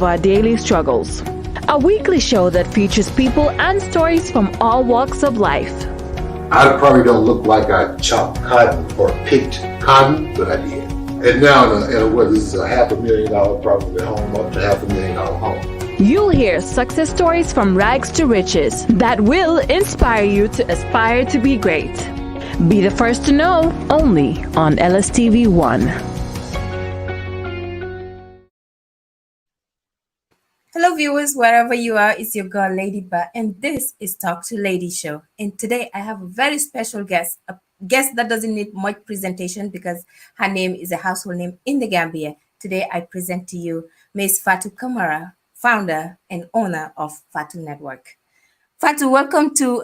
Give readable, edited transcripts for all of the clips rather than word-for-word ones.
our daily struggles. A weekly show that features people and stories from all walks of life. I probably don't look like I chopped cotton or picked cotton, but I did. And now, this is a $500,000 property home, up to $500,000 home. You'll hear success stories from rags to riches that will inspire you to aspire to be great. Be the first to know, only on LSTV 1. Hello viewers, wherever you are, it's your girl Lady Ba, and this is Talk to Lady Show. And today I have a very special guest, a guest that doesn't need much presentation because her name is a household name in the Gambia. Today I present to you Ms. Fatu Camara, founder and owner of Fatu Network. Fatu, welcome to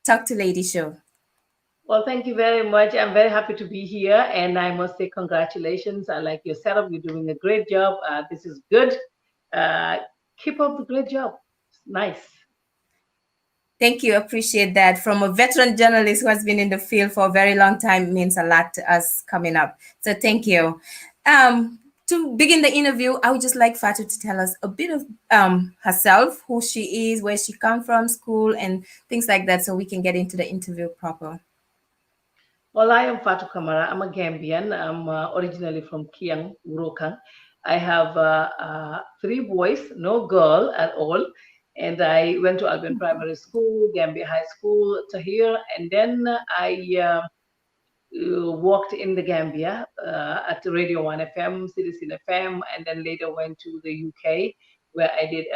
Talk to Lady Show. Well, thank you very much. I'm very happy to be here, and I must say congratulations. I like your setup. You're doing a great job. This is good. Keep up the great job. It's nice. Thank you. Appreciate that. From a veteran journalist who has been in the field for a very long time means a lot to us coming up. So thank you. To begin the interview, I would just like Fatu to tell us a bit of herself, who she is, where she comes from, school, and things like that, so we can get into the interview proper. Well, I am Fatu Camara. I'm a Gambian. I'm originally from Kiang, Urokang. I have 3 boys, no girl at all. And I went to Albion Primary School, Gambia High School, Tahir, and then I worked in the Gambia at Radio 1 FM, Citizen FM, and then later went to the UK, where I did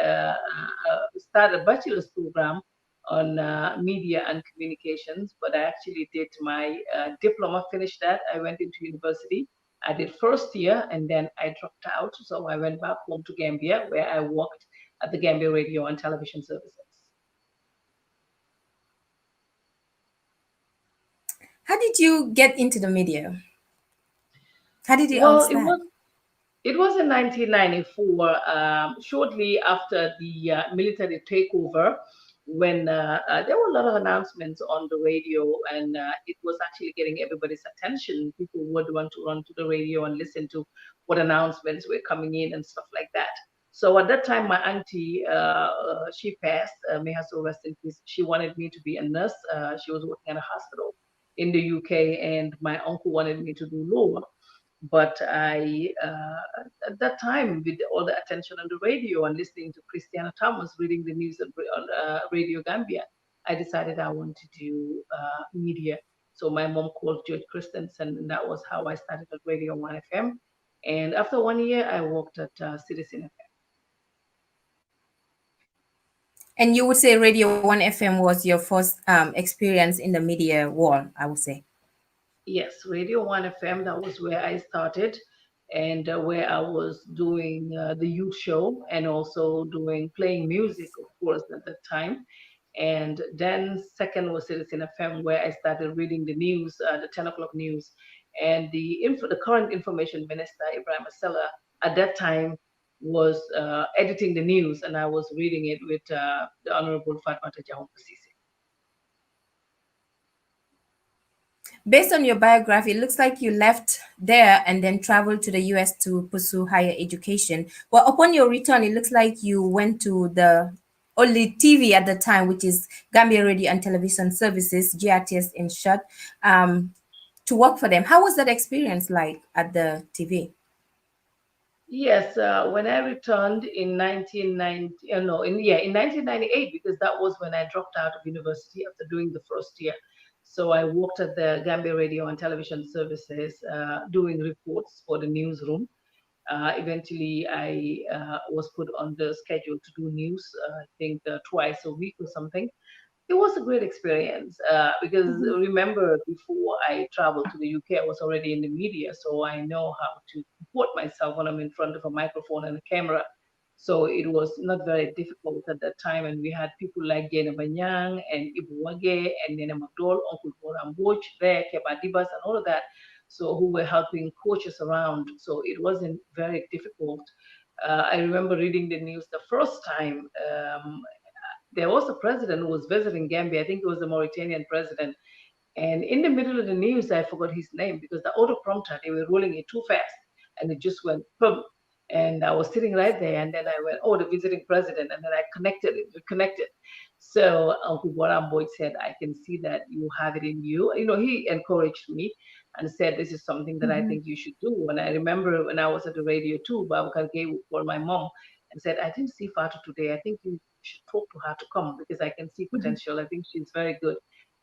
start a bachelor's program on media and communications. But I actually did my diploma, finished that. I went into university. I did first year and then I dropped out. So I went back home to Gambia, where I worked at the Gambia Radio and Television Services. How did you get into the media? How did you Well, understand? it was in 1994, shortly after the military takeover, when there were a lot of announcements on the radio, and it was actually getting everybody's attention. People would want to run to the radio and listen to what announcements were coming in and stuff like that. So at that time, my auntie, she passed, may her soul rest in peace. She wanted me to be a nurse. She was working at a hospital in the UK, and my uncle wanted me to do law. But I, at that time, with all the attention on the radio and listening to Christiana Thomas reading the news on Radio Gambia, I decided I wanted to do media. So my mom called George Christensen, and that was how I started at Radio 1 FM. And after 1 year, I worked at Citizen FM. And you would say Radio 1 FM was your first experience in the media world, I would say. Yes, Radio 1 FM, that was where I started, and where I was doing the youth show and also playing music, of course, at that time. And then second was Citizen FM, where I started reading the news, the 10 o'clock news. And the current information minister, Ibrahim Asela, at that time was editing the news, and I was reading it with the Honorable Fatmata Jahon Pasisi. Based on your biography, it looks like you left there and then traveled to the US to pursue higher education. Well, upon your return, it looks like you went to the only TV at the time, which is Gambia Radio and Television Services, GRTS in short, to work for them. How was that experience like at the TV? Yes, when I returned in 1998, because that was when I dropped out of university after doing the first year. So I worked at the Gambia Radio and Television Services, doing reports for the newsroom. Eventually, I was put on the schedule to do news, I think twice a week or something. It was a great experience because remember, before I traveled to the UK, I was already in the media, so I know how to comport myself when I'm in front of a microphone and a camera. So it was not very difficult at that time, and we had people like Jena Banyang and Ibu Wage and Nene Magdol, Uncle Boram Boch, there, Keba Dibas, and all of that, so who were helping coach us around. So it wasn't very difficult. I remember reading the news the first time. There was a president who was visiting Gambia. I think it was the Mauritanian president. And in the middle of the news, I forgot his name because the auto prompter, they were rolling it too fast and it just went boom. And I was sitting right there, and then I went, "Oh, the visiting president," and then I connected it, reconnected. So Uncle Boramboy said, "I can see that you have it in you." You know, he encouraged me and said, "This is something that I think you should do." And I remember when I was at the radio too, Babakar gave for my mom and said, "I didn't see Fatu today. I think you should talk to her to come because I can see potential. I think she's very good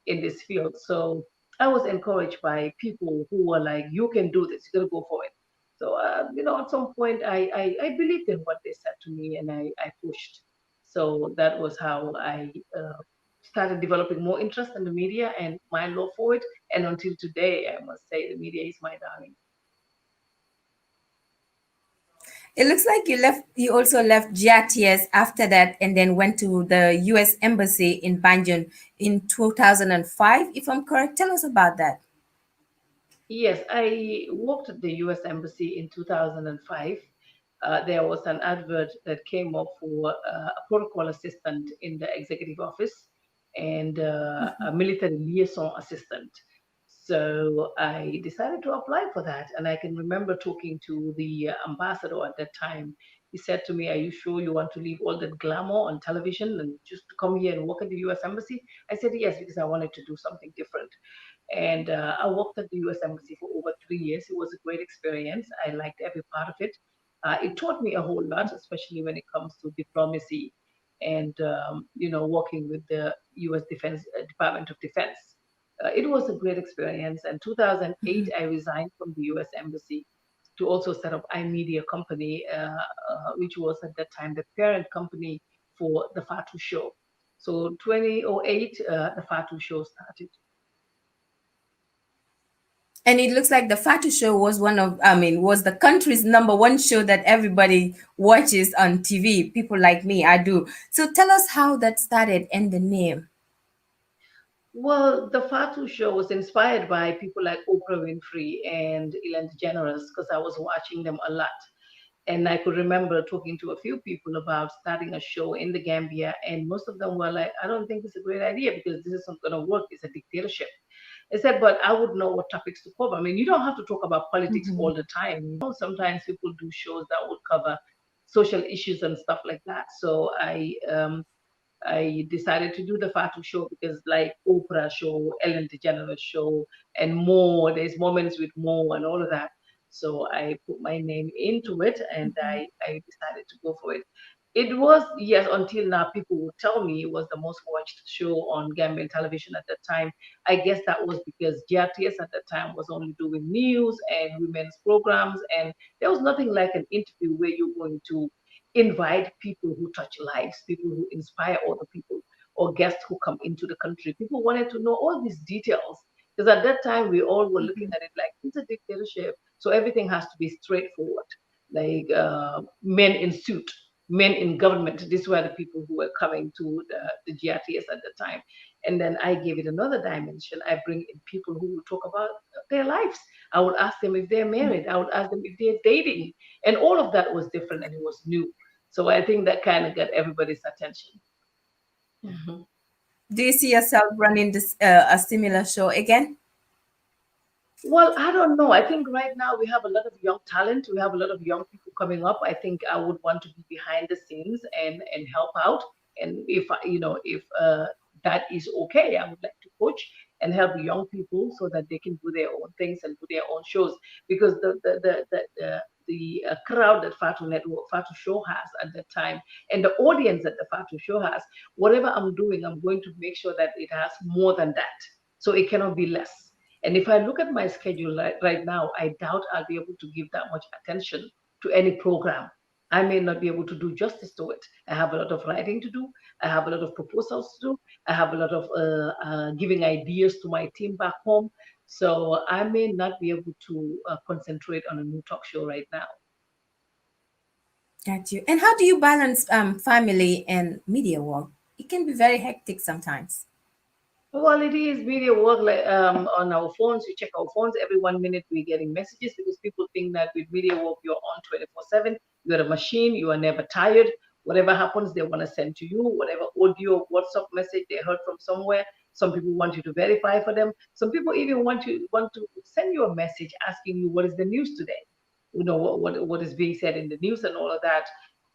in this field." So I was encouraged by people who were like, "You can do this. You got to go for it." So, at some point, I believed in what they said to me, and I pushed. So that was how I started developing more interest in the media and my love for it. And until today, I must say, the media is my darling. It looks like you also left GRTS after that and then went to the US Embassy in Banjul in 2005, if I'm correct. Tell us about that. Yes, I worked at the US Embassy in 2005. There was an advert that came up for a protocol assistant in the executive office and a military liaison assistant. So I decided to apply for that. And I can remember talking to the ambassador at that time. He said to me, "Are you sure you want to leave all that glamour on television and just to come here and work at the US Embassy?" I said, "Yes, because I wanted to do something different." And I worked at the US Embassy for over 3 years. It was a great experience. I liked every part of it. It taught me a whole lot, especially when it comes to diplomacy and working with the U.S. Defense Department of Defense. It was a great experience. And 2008, I resigned from the U.S. Embassy to also set up iMedia Company, which was at that time the parent company for the Fatu Show. So 2008, the Fatu Show started. And it looks like the Fatu Show was was the country's number one show that everybody watches on TV. People like me, I do. So tell us how that started and the name. Well, the Fatu show was inspired by people like Oprah Winfrey and Ellen DeGeneres because I was watching them a lot. And I could remember talking to a few people about starting a show in the Gambia, and most of them were like, "I don't think it's a great idea because this isn't going to work. It's a dictatorship." I said, "But I would know what topics to cover. I mean, you don't have to talk about politics all the time. Sometimes people do shows that would cover social issues and stuff like that." So I decided to do the Fatu show because, like Oprah show, Ellen DeGeneres show, and more. There's moments with more and all of that. So I put my name into it, and I decided to go for it. It was, yes, until now, people would tell me it was the most watched show on Gambian television at that time. I guess that was because GRTS at that time was only doing news and women's programs, and there was nothing like an interview where you're going to invite people who touch lives, people who inspire other people, or guests who come into the country. People wanted to know all these details because at that time we all were looking at it like it's a dictatorship, so everything has to be straightforward, like men in suit, men in government. These were the people who were coming to the GRTS at the time. And then I gave it another dimension. I bring in people who will talk about their lives. I would ask them if they're married. I would ask them if they're dating. And all of that was different and it was new. So I think that kind of got everybody's attention. Mhm. Do you see yourself running this a similar show again? Well, I don't know. I think right now we have a lot of young talent. We have a lot of young people coming up. I think I would want to be behind the scenes and help out. And if that is okay, I would like to coach and help young people so that they can do their own things and do their own shows. Because the crowd that Fatu Network, Fatu Show has at that time, and the audience that the Fatu Show has, whatever I'm doing, I'm going to make sure that it has more than that. So it cannot be less. And if I look at my schedule right now, I doubt I'll be able to give that much attention to any program. I may not be able to do justice to it. I have a lot of writing to do. I have a lot of proposals to do. I have a lot of giving ideas to my team back home. So I may not be able to concentrate on a new talk show right now. Got you. And how do you balance family and media work? It can be very hectic sometimes. Well, it is media work like on our phones. We check our phones every 1 minute. We're getting messages because people think that with media work you're on 24/7. You're a machine. You are never tired. Whatever happens, they want to send to you. Whatever audio, WhatsApp message they heard from somewhere. Some people want you to verify for them. Some people even want to send you a message asking you what is the news today. what is being said in the news and all of that.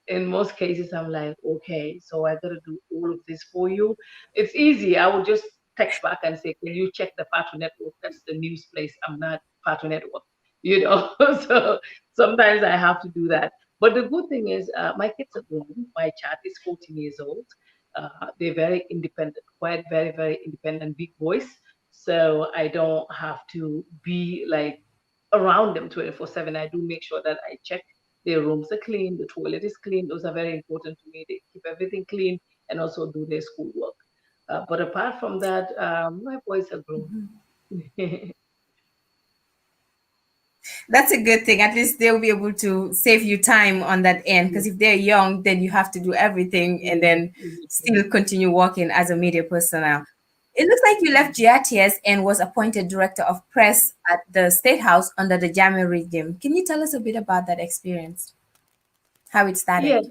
In most cases, I'm like, okay, so I gotta do all of this for you. It's easy. I would just text back and say, can you check the Fatu Network? That's the news place. I'm not Fatu Network, you know. So sometimes I have to do that. But the good thing is, my kids are grown. My child is 14 years old. They're very independent, quite very, very independent, big boys. So I don't have to be like around them 24/7. I do make sure that I check their rooms are clean, the toilet is clean. Those are very important to me. They keep everything clean and also do their schoolwork. But apart from that, my boys are grown. That's a good thing. At least they'll be able to save you time on that end. Because if they're young, then you have to do everything and then still continue working as a media personnel. It looks like you left GRTS and was appointed director of press at the State House under the Jammeh regime. Can you tell us a bit about that experience? How it started? Yes,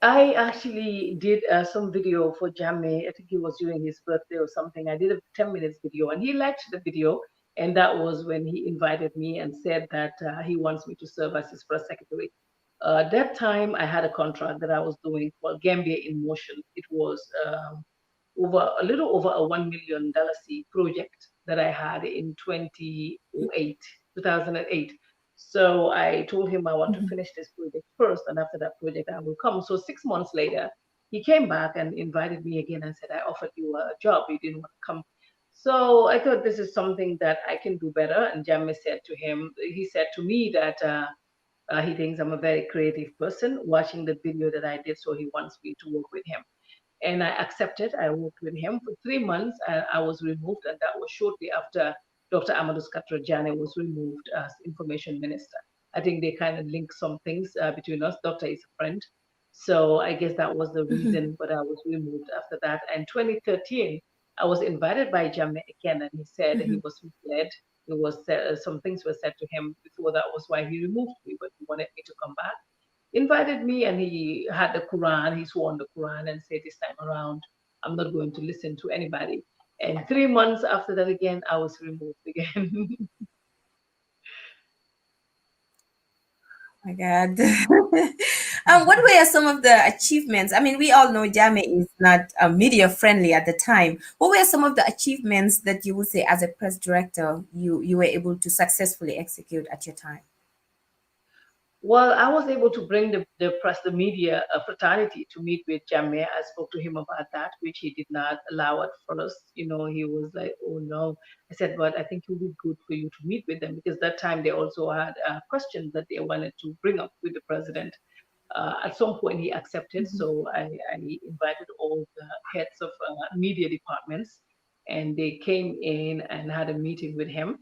I actually did some video for Jammeh. I think it was during his birthday or something. I did a 10 minutes video and he liked the video. And that was when he invited me and said that he wants me to serve as his press secretary. That time I had a contract that I was doing called Gambia in Motion. It was over a little over a $1 million project that I had in 2008, 2008. So I told him I want to finish this project first, and after that project, I will come. So 6 months later, he came back and invited me again and said, I offered you a job. You didn't want to come. So I thought this is something that I can do better. And Jammeh said to him, he said to me that he thinks I'm a very creative person, watching the video that I did. So he wants me to work with him. And I accepted. I worked with him for 3 months. And I was removed, and that was shortly after Dr. Amadou Skatrajane was removed as information minister. I think they kind of linked some things between us. Doctor is a friend. So I guess that was the reason, but I was removed after that. And 2013, I was invited by Jammeh again, and he said he was misled. It was some things were said to him before that was why he removed me, but he wanted me to come back. Invited me, and he had the Quran. He swore on the Quran and said, this time around, I'm not going to listen to anybody. And 3 months after that, again, I was removed again. My God. What were some of the achievements? I mean, we all know Jame is not media friendly at the time. What were some of the achievements that you would say as a press director you were able to successfully execute at your time? Well, I was able to bring the press, the media fraternity to meet with Jammeh. I spoke to him about that, which he did not allow at first. He was like, oh no. I said, but I think it would be good for you to meet with them because that time they also had questions that they wanted to bring up with the president. At some point, he accepted. So I invited all the heads of media departments, and they came in and had a meeting with him.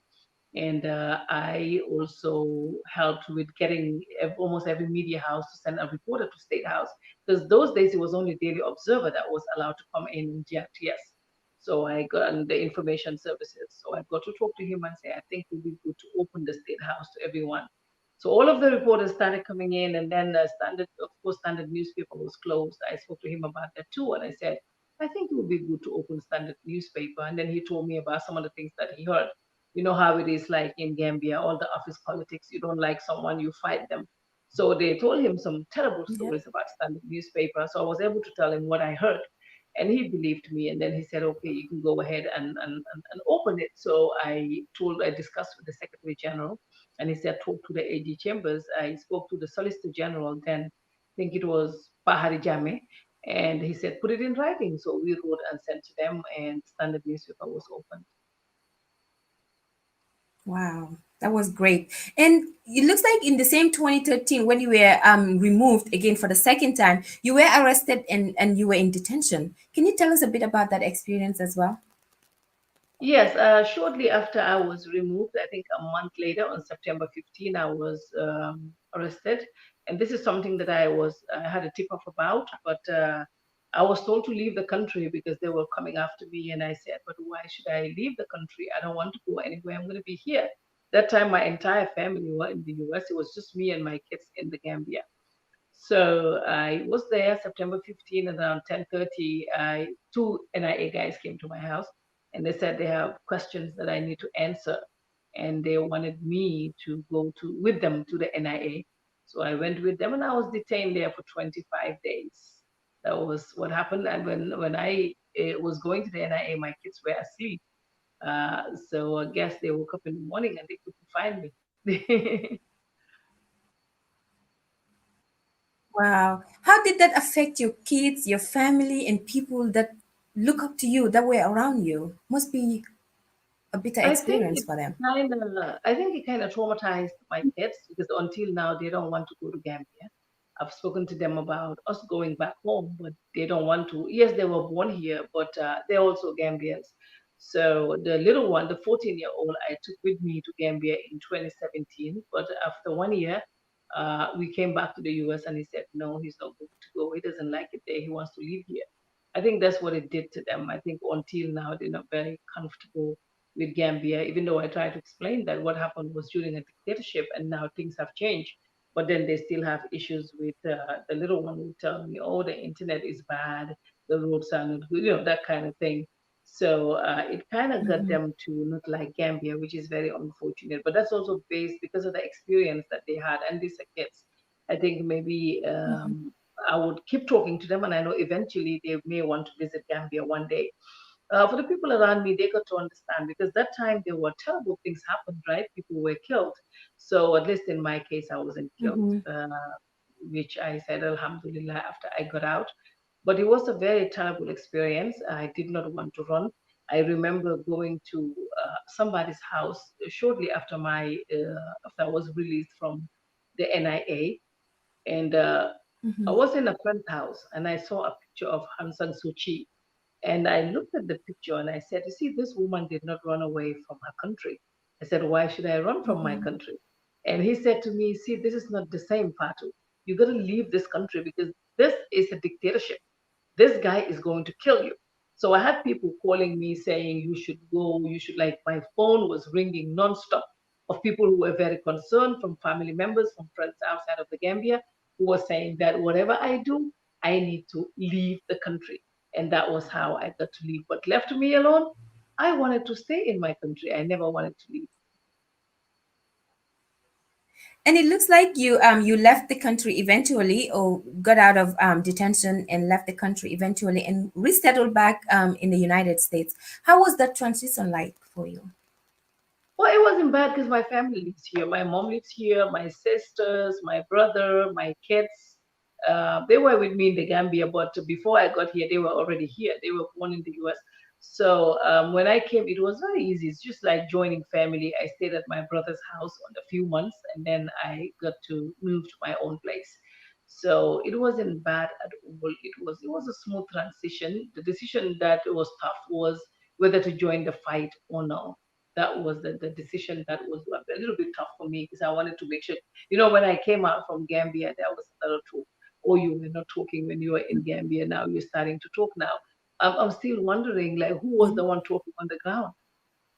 And I also helped with getting almost every media house to send a reporter to State House. Because those days it was only Daily Observer that was allowed to come in GRTS. So I got on the information services. So I got to talk to him and say, I think it would be good to open the State House to everyone. So all of the reporters started coming in, and then of course, Standard newspaper was closed. I spoke to him about that too, and I said, I think it would be good to open Standard newspaper. And then he told me about some of the things that he heard. You know how it is like in Gambia, all the office politics. You don't like someone, you fight them. So they told him some terrible Yeah. stories about Standard newspaper. So I was able to tell him what I heard. And he believed me. And then he said, okay, you can go ahead and open it. So I discussed with the Secretary General, and he said, talk to the AG Chambers. I spoke to the Solicitor General then, I think it was Bahari Jame, and he said, put it in writing. So we wrote and sent to them, and Standard newspaper was opened. Wow, that was great. And it looks like in the same 2013, when you were removed again for the second time, you were arrested and you were in detention. Can you tell us a bit about that experience as well? Yes, shortly after I was removed, I think a month later on September 15, I was arrested. And this is something that I had a tip off about, but I was told to leave the country because they were coming after me. And I said, but why should I leave the country? I don't want to go anywhere. I'm going to be here. That time, my entire family were in the US. It was just me and my kids in the Gambia. So I was there September 15 and around 10:30, two NIA guys came to my house and they said they have questions that I need to answer. and they wanted me to go with them to the NIA. So I went with them, and I was detained there for 25 days. That was what happened. And when I was going to the NIA, my kids were asleep. So I guess they woke up in the morning and they couldn't find me. Wow. How did that affect your kids, your family, and people that look up to you, that were around you? Must be a bitter experience for them. I think it kind of traumatized my kids because until now they don't want to go to Gambia. I've spoken to them about us going back home, but they don't want to. Yes, they were born here, but they're also Gambians. So the little one, the 14-year-old, I took with me to Gambia in 2017. But after 1 year, we came back to the US and he said, no, he's not going to go. He doesn't like it there. He wants to live here. I think that's what it did to them. I think until now, they're not very comfortable with Gambia, even though I try to explain that what happened was during a dictatorship and now things have changed. But then they still have issues with the little one who tell me, oh, the internet is bad, the roads are not good, that kind of thing. So it kind of got Mhm. them to not like Gambia, which is very unfortunate. But that's also based because of the experience that they had. And these are kids. I think maybe I would keep talking to them, and I know eventually they may want to visit Gambia one day. For the people around me, they got to understand because that time there were terrible things happened, right? People were killed. So at least in my case, I wasn't killed, Mhm. which I said, Alhamdulillah, after I got out. But it was a very terrible experience. I did not want to run. I remember going to somebody's house shortly after after I was released from the NIA, and I Mhm. was in a friend's house, and I saw a picture of Aung San Suu Kyi, and I looked at the picture and I said, you see, this woman did not run away from her country. I said, why should I run from my Mhm. country? And he said to me, see, this is not the same, Fatu. You got to leave this country because this is a dictatorship. This guy is going to kill you. So I had people calling me saying, you should go, you should, like, my phone was ringing nonstop of people who were very concerned, from family members, from friends outside of the Gambia, who were saying that whatever I do, I need to leave the country. And that was how I got to leave. But left to me alone, I wanted to stay in my country. I never wanted to leave. And it looks like you left the country eventually, or got out of detention and left the country eventually, and resettled back in the United States. How was that transition like for you? Well, it wasn't bad because my family lives here. My mom lives here, my sisters, my brother, my kids. They were with me in the Gambia, but before I got here, they were already here. They were born in the US. So when I came, it was very easy. It's just like joining family. I stayed at my brother's house on a few months, and then I got to move to my own place. So it wasn't bad at all. It was a smooth transition. The decision that was tough was whether to join the fight or not. That was the decision that was a little bit tough for me because I wanted to make sure, when I came out from Gambia, there was a lot of talk. Oh, you were not talking when you were in Gambia. Now you're starting to talk now. I'm still wondering, like, who was the one talking on the ground?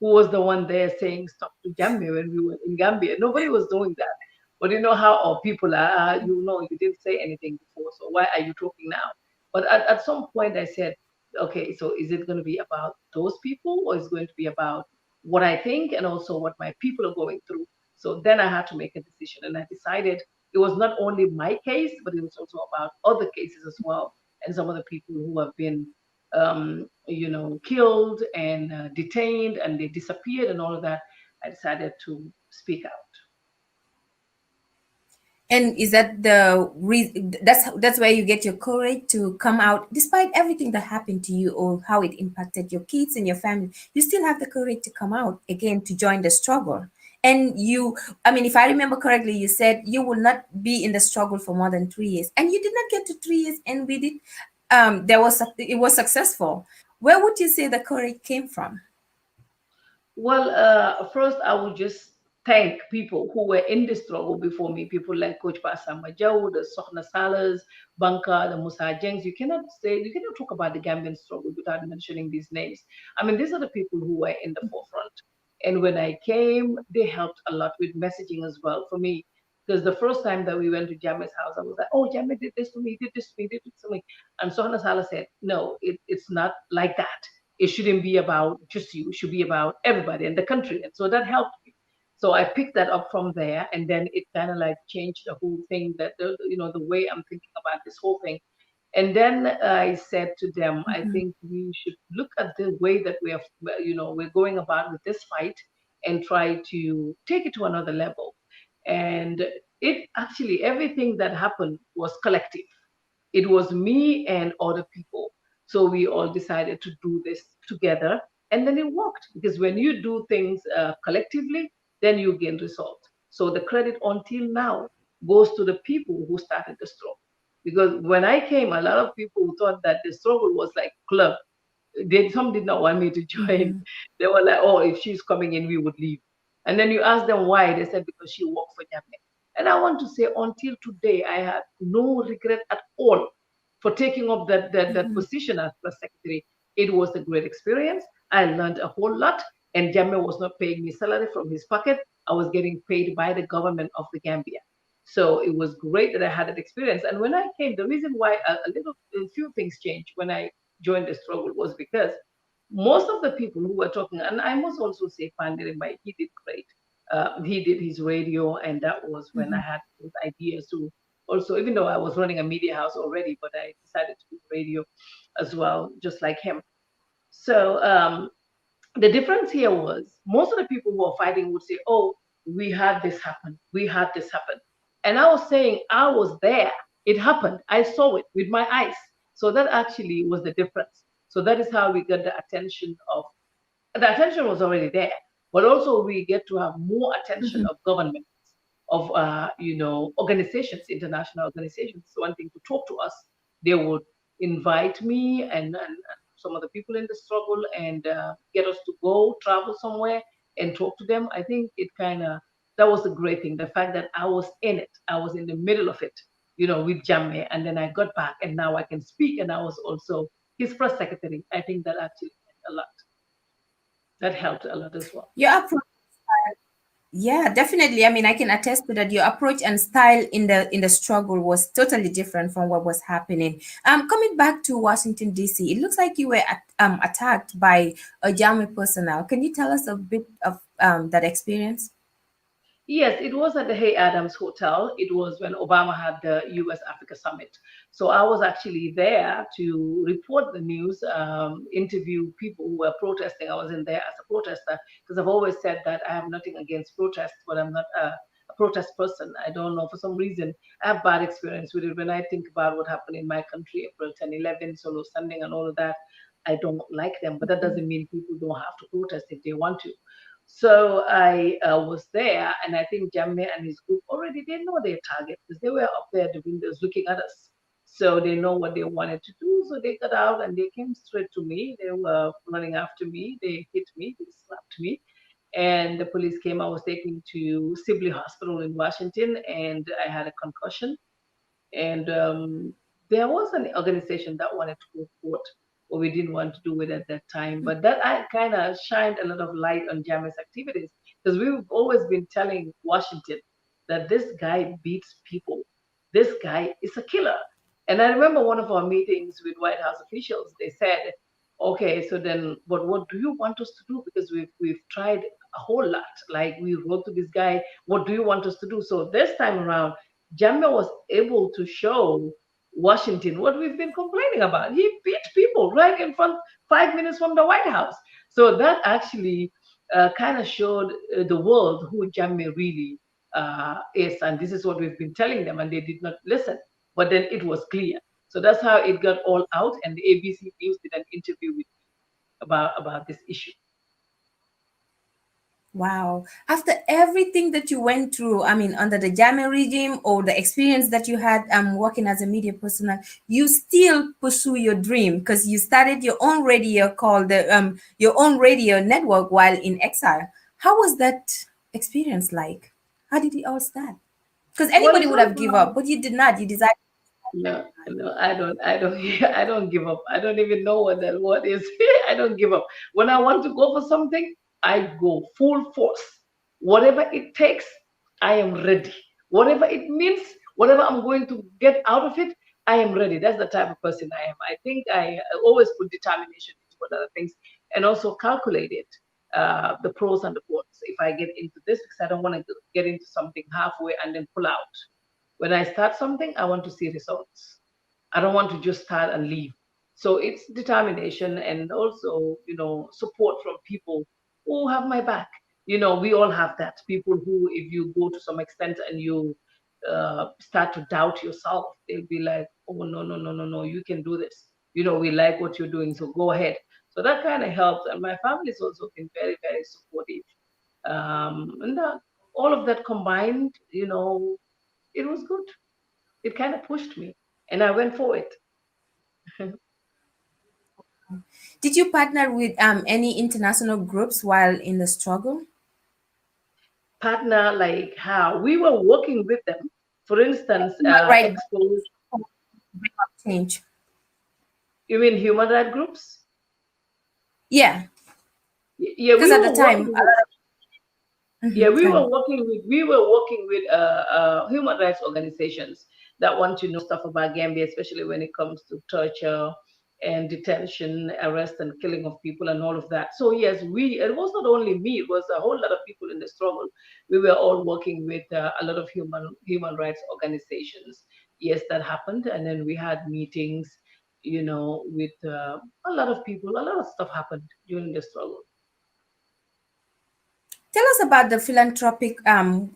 Who was the one there saying stop to Gambia when we were in Gambia? Nobody was doing that. But you know how our people are, you didn't say anything before, so why are you talking now? But at some point I said, okay, so is it going to be about those people or is it going to be about what I think and also what my people are going through? So then I had to make a decision and I decided it was not only my case, but it was also about other cases as well and some of the people who have been killed and detained and they disappeared and all of that. I decided to speak out. And is that that's where you get your courage to come out despite everything that happened to you, or how it impacted your kids and your family? You still have the courage to come out again to join the struggle. And I mean, if I remember correctly, you said you will not be in the struggle for more than 3 years, and you did not get to 3 years, and we did. It was successful. Where would you say the courage came from? Well, first, I would just thank people who were in the struggle before me, people like Coach Pasama Joe, the Sohna Salas, Banka, the Musa Jengs. You cannot talk about the Gambian struggle without mentioning these names. I mean, these are the people who were in the forefront. And when I came, they helped a lot with messaging as well for me. Because the first time that we went to Jammeh's house, I was like, oh, Jammeh did this to me, did this to me, did this to me. And Sohna Salah said, no, it's not like that. It shouldn't be about just you. It should be about everybody in the country. And so that helped me. So I picked that up from there, and then it kind of like changed the whole thing, that the way I'm thinking about this whole thing. And then I said to them, I think we should look at the way that we're going about with this fight and try to take it to another level. And it actually, everything that happened was collective. It was me and other people. So we all decided to do this together, and then it worked, because when you do things collectively, then you gain result. So the credit until now goes to the people who started the struggle. Because when I came, a lot of people thought that the struggle was like club. Some did not want me to join. They were like, "Oh, if she's coming in, we would leave." And then you ask them why, they said because she worked for Jammeh. And I want to say, until today, I have no regret at all for taking up that position as press secretary. It was a great experience. I learned a whole lot, and Jammeh was not paying me salary from his pocket. I was getting paid by the government of the Gambia. So it was great that I had that experience. And when I came, the reason why a few things changed when I joined the struggle was because most of the people who were talking, and I must also say Pandiribai, he did great. He did his radio, and that was when I had those ideas to also, even though I was running a media house already, but I decided to do radio as well, just like him. So the difference here was most of the people who were fighting would say, "Oh, we had this happen. We had this happen." And I was saying, I was there. It happened. I saw it with my eyes. So that actually was the difference. So that is how we got the attention was already there, but also we get to have more attention of governments, of organizations, international organizations wanting to talk to us. They would invite me and some of the people in the struggle, and get us to go travel somewhere and talk to them. I think it kind of, that was a great thing. The fact that I was in it, I was in the middle of it, with Jammeh, and then I got back, and now I can speak, and I was also his press secretary. I think that actually meant a lot. That helped a lot as well. Your approach, yeah, definitely. I mean, I can attest to that. Your approach and style in the struggle was totally different from what was happening. Coming back to Washington D.C., it looks like you were attacked by a Jammeh personnel. Can you tell us a bit of that experience? Yes, it was at the Hay Adams Hotel. It was when Obama had the US Africa Summit. So I was actually there to report the news, interview people who were protesting. I was in there as a protester, because I've always said that I have nothing against protests, but I'm not a protest person. I don't know, for some reason, I have bad experience with it. When I think about what happened in my country, April 10, 11, solo standing and all of that, I don't like them. But that doesn't mean people don't have to protest if they want to. So I was there, and I think Jammeh and his group already, they know their target, because they were up there at the windows looking at us. So they know what they wanted to do. So they got out and they came straight to me. They were running after me. They hit me. They slapped me. And the police came. I was taken to Sibley Hospital in Washington, and I had a concussion. And there was an organization that wanted to go to court, but we didn't want to do it at that time. But that I kind of shined a lot of light on Jammeh's activities, because we've always been telling Washington that this guy beats people. This guy is a killer. And I remember one of our meetings with White House officials, they said, "Okay, so then, but what do you want us to do? Because we've tried a whole lot. Like, we wrote to this guy, what do you want us to do?" So this time around, Jammeh was able to show Washington what we've been complaining about. He beat people right in front, 5 minutes from the White House. So that actually kind of showed the world who Jammeh really is. And this is what we've been telling them, and they did not listen. But then it was clear. So that's how it got all out. And the ABC News did an interview with me about this issue. Wow. After everything that you went through, I mean, under the Jammeh regime or the experience that you had working as a media personnel, you still pursue your dream, because you started your own radio called your own radio network while in exile. How was that experience like? How did it all start? Because Well, anybody it's would not have given up, but you did not. You decided. No, no, I don't give up. I don't even know what that word is. I don't give up. When I want to go for something, I go full force. Whatever it takes, I am ready. Whatever it means, whatever I'm going to get out of it, I am ready. That's the type of person I am. I think I always put determination into other things, and also calculate it. the pros and the cons. If I get into this, because I don't want to get into something halfway and then pull out. When I start something, I want to see results. I don't want to just start and leave. So it's determination and also, support from people who have my back. We all have that. People who, if you go to some extent and you start to doubt yourself, they'll be like, oh, no, no, no, no, no, you can do this. We like what you're doing, so go ahead. So that kind of helps. And my family's also been very, very supportive. And all of that combined, it was good. It kind of pushed me, and I went for it. Did you partner with any international groups while in the struggle? Partner, like how we were working with them. For instance, Human rights expose. change. You mean human rights groups? Yeah, Yeah, because we at the were time, working with. Yeah, mhm, go ahead. we were working with human rights organizations that want to know stuff about Gambia, especially when it comes to torture and detention, arrest, and killing of people, and all of that. So yes, it was not only me; it was a whole lot of people in the struggle. We were all working with a lot of human rights organizations. Yes, that happened, and then we had meetings, with a lot of people. A lot of stuff happened during the struggle. Tell us about the philanthropic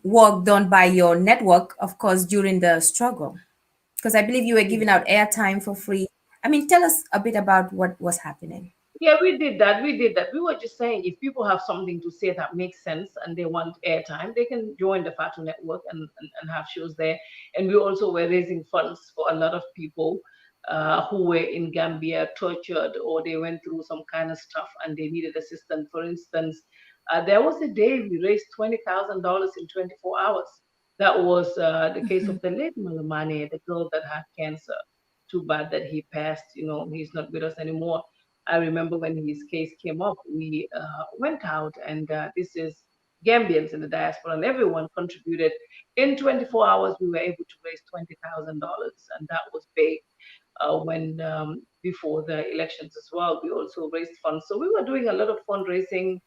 work done by your network, of course, during the struggle. Because I believe you were giving out airtime for free. I mean, tell us a bit about what was happening. Yeah, we did that. We did that. We were just saying if people have something to say that makes sense and they want airtime, they can join the Fatu Network and have shows there. And we also were raising funds for a lot of people who were in Gambia tortured or they went through some kind of stuff and they needed assistance. For instance, there was a day we raised $20,000 in 24 hours. That was the case of the late Malamane, the girl that had cancer. Too bad that he passed. He's not with us anymore. I remember when his case came up, we went out, and this is Gambians in the diaspora, and everyone contributed. In 24 hours, we were able to raise $20,000, and that was big. When before the elections as well, we also raised funds. So we were doing a lot of fundraising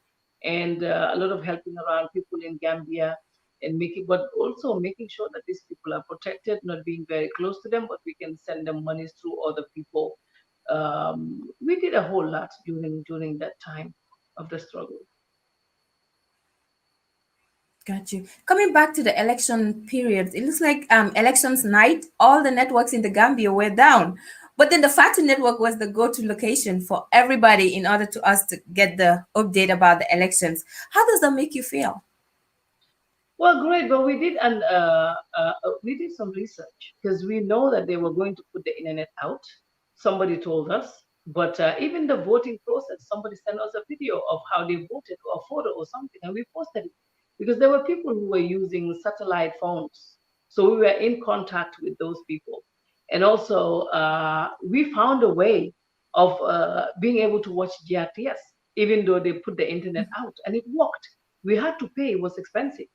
and a lot of helping around people in Gambia and but also making sure that these people are protected, not being very close to them, but we can send them monies through other people. We did a whole lot during that time of the struggle. Got you. Coming back to the election period, it looks like elections night, all the networks in the Gambia were down. But then the Fatu Network was the go-to location for everybody in order to us to get the update about the elections. How does that make you feel? Well, great, but we did some research because we know that they were going to put the internet out. Somebody told us, but even the voting process, somebody sent us a video of how they voted or a photo or something, and we posted it because there were people who were using satellite phones, so we were in contact with those people, and also we found a way of being able to watch GRTS, even though they put the internet out, and it worked. We had to pay; it was expensive.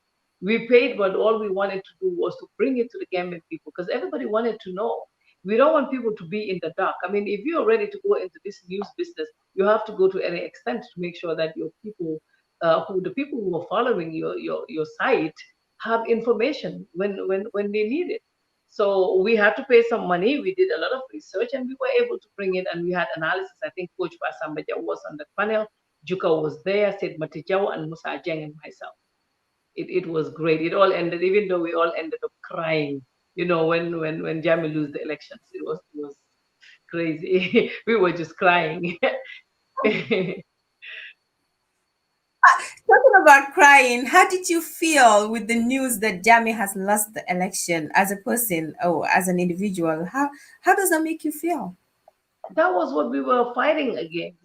We paid, but all we wanted to do was to bring it to the Gambian people because everybody wanted to know. We don't want people to be in the dark. I mean, if you're ready to go into this news business, you have to go to any extent to make sure that your people, the people who are following your site, have information when they need it. So we had to pay some money. We did a lot of research, and we were able to bring it. And we had analysis. I think Coach Basambaja was on the panel. Juka was there, Sid Matijau, and Musa Jeng and myself. It was great. It all ended, even though we all ended up crying. When Jamie lose the elections, it was crazy. We were just crying. Talking about crying, how did you feel with the news that Jami has lost the election as a person or as an individual? How does that make you feel? That was what we were fighting against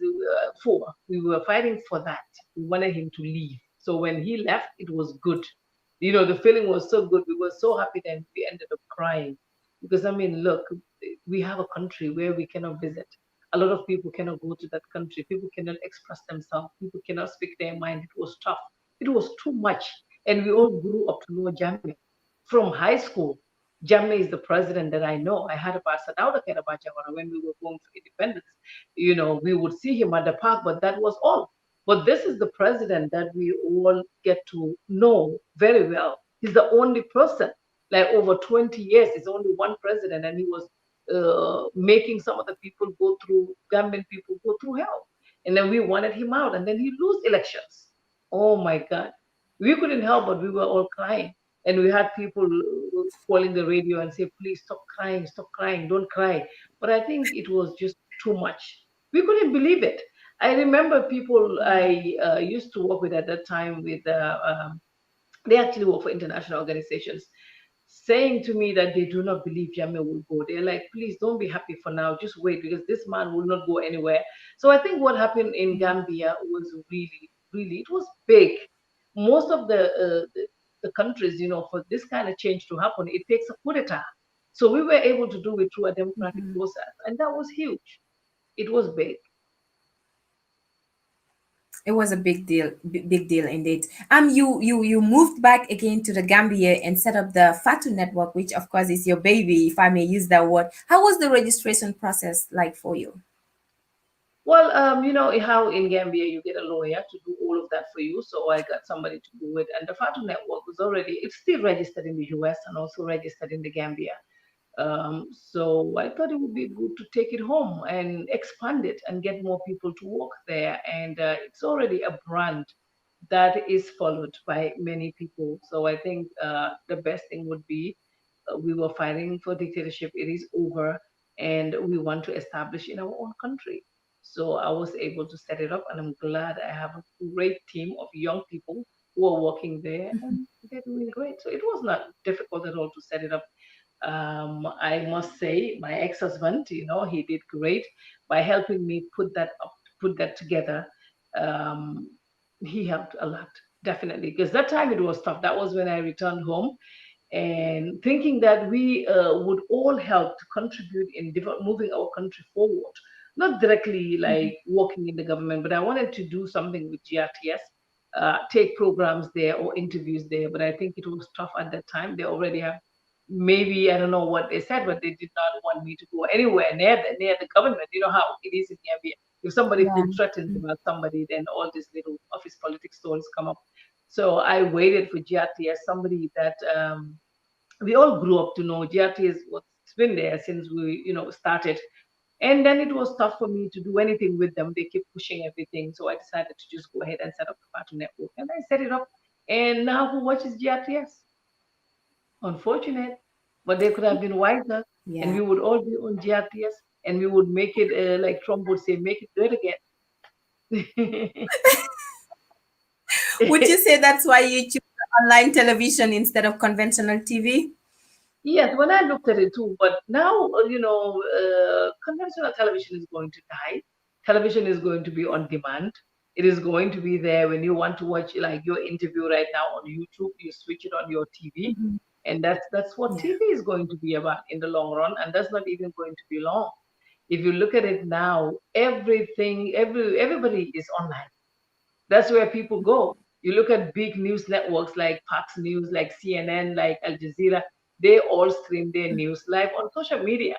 for. We were fighting for that. We wanted him to leave. So when he left, it was good. The feeling was so good. We were so happy that we ended up crying. Because, I mean, look, we have a country where we cannot visit. A lot of people cannot go to that country. People cannot express themselves. People cannot speak their mind. It was tough. It was too much. And we all grew up to know Jammeh. From high school, Jammeh is the president that I know. I had a Sadauda Kerabachawara when we were going for independence. We would see him at the park, but that was all. But this is the president that we all get to know very well. He's the only person, like over 20 years, it's only one president, and he was making some of the people go through, Gambian people go through hell. And then we wanted him out, and then he lose elections. Oh my God. We couldn't help but we were all crying. And we had people calling the radio and say, please stop crying, don't cry. But I think it was just too much. We couldn't believe it. I remember people I used to work with at that time with they actually work for international organizations, saying to me that they do not believe Jammeh will go. They're like, please don't be happy for now, just wait because this man will not go anywhere. So I think what happened in Gambia was really, really, it was big. Most of the countries, for this kind of change to happen, it takes a coup d'etat. So we were able to do it through a democratic process, and that was huge. It was big. It was a big deal, big deal indeed. You moved back again to the Gambia and set up the Fatu Network, which of course is your baby, if I may use that word. How was the registration process like for you? Well, you know how in Gambia you get a lawyer to do all of that for you. So I got somebody to do it. And the Fatu Network was already, it's still registered in the US and also registered in the Gambia. So I thought it would be good to take it home and expand it and get more people to work there. And it's already a brand that is followed by many people. So I think the best thing would be we were fighting for dictatorship. It is over, and we want to establish in our own country. So I was able to set it up, and I'm glad I have a great team of young people who are working there, and they're doing great. So it was not difficult at all to set it up. I must say, my ex-husband, he did great by helping me put that together. Um, he helped a lot, definitely, because that time it was tough. That was when I returned home, and thinking that we would all help to contribute in moving our country forward, not directly like working in the government, but I wanted to do something with GRTS, take programs there or interviews there. But I think it was tough at that time. They already have, maybe I don't know what they said, but they did not want me to go anywhere near the government. You know how it is in Gambia. If somebody Yeah. feel threatened about somebody, then all these little office politics stories come up. So I waited for GRTS, somebody that we all grew up to know. GRTS was it's been there since we started. And then it was tough for me to do anything with them. They keep pushing everything. So I decided to just go ahead and set up the Fatu Network. And I set it up. And now who watches GRTS? Unfortunate. But they could have been wiser. And Yeah. we would all be on GRTS. And we would make it, like Trump would say, make it great again. Would you say that's why you choose online television instead of conventional TV? Yes, when I looked at it too, but now, conventional television is going to die. Television is going to be on demand. It is going to be there when you want to watch like your interview right now on YouTube, you switch it on your TV. And that's what Yeah. TV is going to be about in the long run, and that's not even going to be long. If you look at it now, everybody is online. That's where people go. You look at big news networks like Fox News, like CNN, like Al Jazeera, they all stream their news live on social media.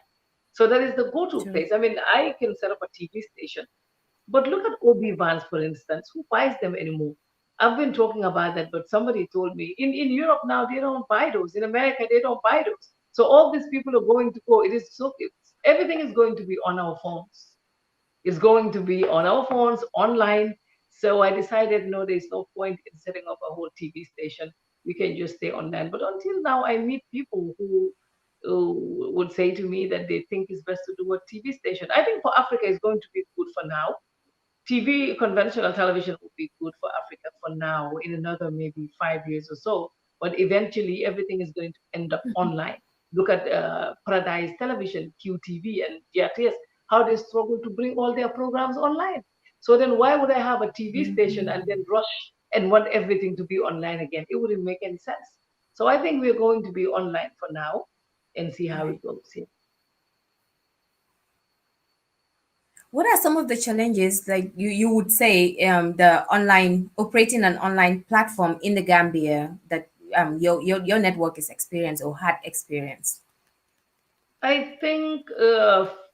So that is the go-to True. place. I mean, I can set up a TV station, but look at OB vans, for instance. Who buys them anymore? I've been talking about that, but somebody told me in Europe now they don't buy those. In America they don't buy those. So all these people are going to go. Everything is going to be on our phones. Is going to be on our phones, online. So I decided, no, there's no point in setting up a whole TV station. We can just stay online. But until now, I meet people who would say to me that they think it's best to do a TV station. I think for Africa, it's going to be good for now. TV, conventional television would be good for Africa for now, in another maybe 5 years or so. But eventually, everything is going to end up online. Look at Paradise Television, QTV, and GRTS, how they struggle to bring all their programs online. So then, why would I have a TV station and then rush and want everything to be online again? It wouldn't make any sense. So I think we're going to be online for now and see how Right. it goes. Yeah. What are some of the challenges, like you would say, the online operating an online platform in the Gambia that your network is experienced or had experienced? I think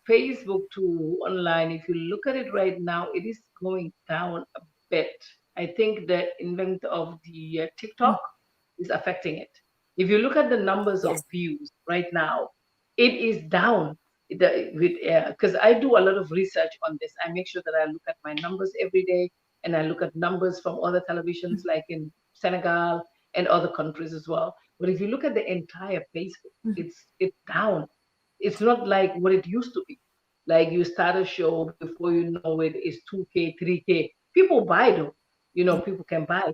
Facebook to online, if you look at it right now, it is going down a bit. I think the invent of the TikTok is affecting it. If you look at the numbers Yes. of views right now, it is down. Because I do a lot of research on this. I make sure that I look at my numbers every day, and I look at numbers from other televisions like in Senegal and other countries as well. But if you look at the entire Facebook, it's down. It's not like what it used to be. Like you start a show, before you know it, it's 2K, 3K. People buy though. People can buy.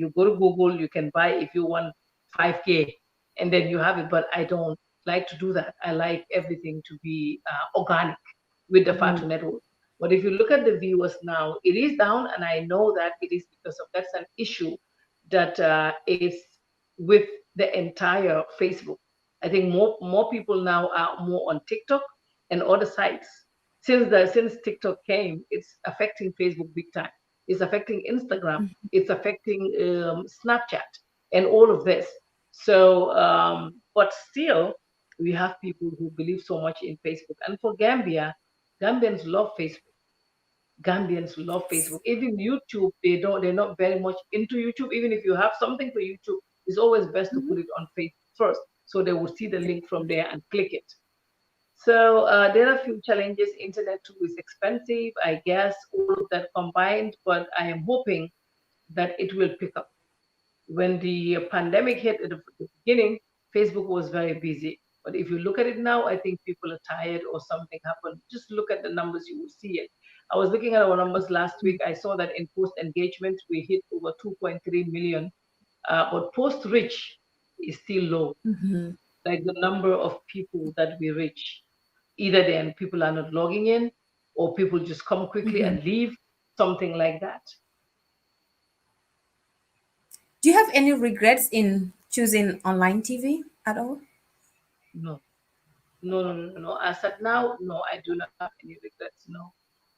You go to Google, you can buy if you want 5K, and then you have it. But I don't like to do that. I like everything to be organic with the Fatu Network. But if you look at the viewers now, it is down, and I know that it is because of that's an issue that is with the entire Facebook. I think more people now are more on TikTok and other sites. Since TikTok came, it's affecting Facebook big time. It's affecting Instagram. It's affecting Snapchat and all of this. So, but still, we have people who believe so much in Facebook. And for Gambia, Gambians love Facebook. Gambians love Facebook. Even YouTube, they're not very much into YouTube. Even if you have something for YouTube, it's always best to put it on Facebook first, so they will see the link from there and click it. So there are a few challenges. Internet too is expensive, I guess, all of that combined, but I am hoping that it will pick up. When the pandemic hit at the beginning, Facebook was very busy. But if you look at it now, I think people are tired or something happened. Just look at the numbers, you will see it. I was looking at our numbers last week. I saw that in post engagement, we hit over 2.3 million. But post reach is still low. Like the number of people that we reach, either then people are not logging in or people just come quickly and leave, something like that. Do you have any regrets in choosing online TV at all? No. No. As at now, no, I do not have any regrets. No,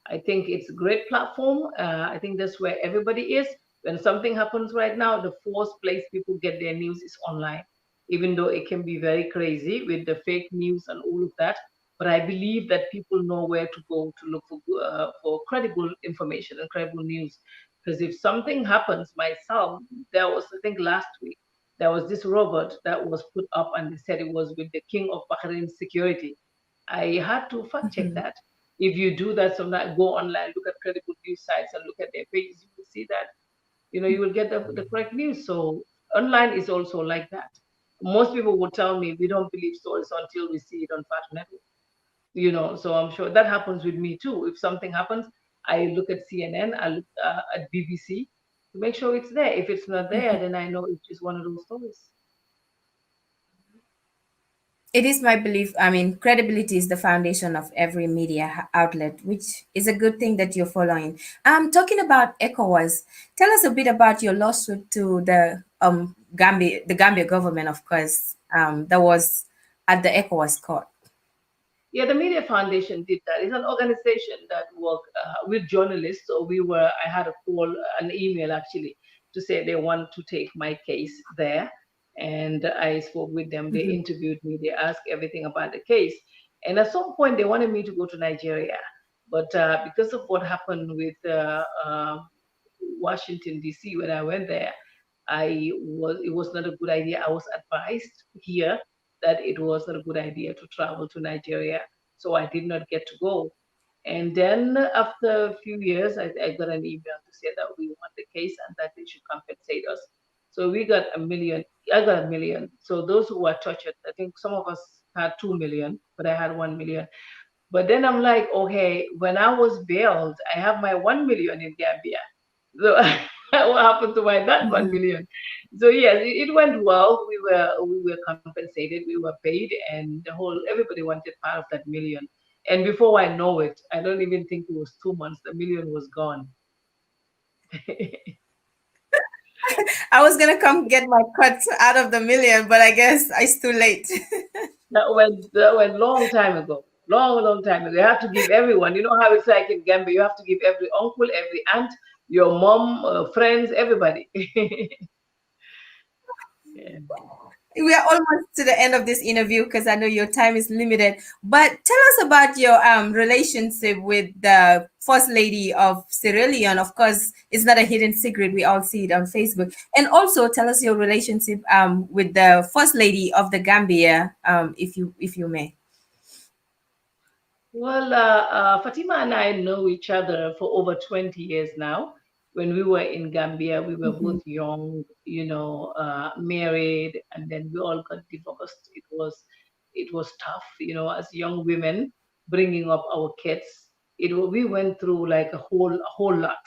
I think it's a great platform. I think that's where everybody is. When something happens right now, the first place people get their news is online, even though it can be very crazy with the fake news and all of that. But I believe that people know where to go to look for credible information and credible news. Because if something happens, myself, there was, I think last week, there was this robot that was put up and they said it was with the King of Bahrain's security. I had to fact check that. If you do that, sometimes go online, look at credible news sites and look at their pages, you will see that, you will get the correct news. So online is also like that. Most people would tell me we don't believe stories until we see it on Fatu Network. So I'm sure that happens with me too. If something happens, I look at CNN, I look at BBC to make sure it's there. If it's not there, then I know it's just one of those stories. It is my belief, I mean, credibility is the foundation of every media outlet, which is a good thing that you're following. Talking about ECOWAS, tell us a bit about your lawsuit to the Gambia government, of course, that was at the ECOWAS court. Yeah, the Media Foundation did that. It's an organization that works with journalists. So I had a call, an email actually, to say they want to take my case there. And I spoke with them. They interviewed me. They asked everything about the case. And at some point, they wanted me to go to Nigeria. But because of what happened with Washington, D.C., when I went there, it was not a good idea. I was advised here that it was not a good idea to travel to Nigeria. So I did not get to go. And then after a few years, I got an email to say that we won the case and that they should compensate us. So we got $1 million. I got $1 million. So those who were tortured, I think some of us had 2 million, but I had 1 million. But then I'm like, okay, when I was bailed, I have my 1 million in Gambia. So what happened to that 1 million? So yes, it went well. We were compensated. We were paid, and everybody wanted part of that million. And before I know it, I don't even think it was 2 months. The million was gone. I was gonna come get my cut out of the million, but I guess it's too late. That went long time ago. Long time ago. You have to give everyone. You know how it's like in Gambia. You have to give every uncle, every aunt, your mom, friends, everybody. Yeah. We are almost to the end of this interview because I know your time is limited. But tell us about your relationship with the first lady of Sierra Leone. Of course, it's not a hidden secret. We all see it on Facebook. And also tell us your relationship with the first lady of the Gambia, if you may. Well, Fatima and I know each other for over 20 years now. When we were in Gambia, we were Mhm. both young, married, and then we all got divorced. It was tough, as young women bringing up our kids. We went through like a whole lot,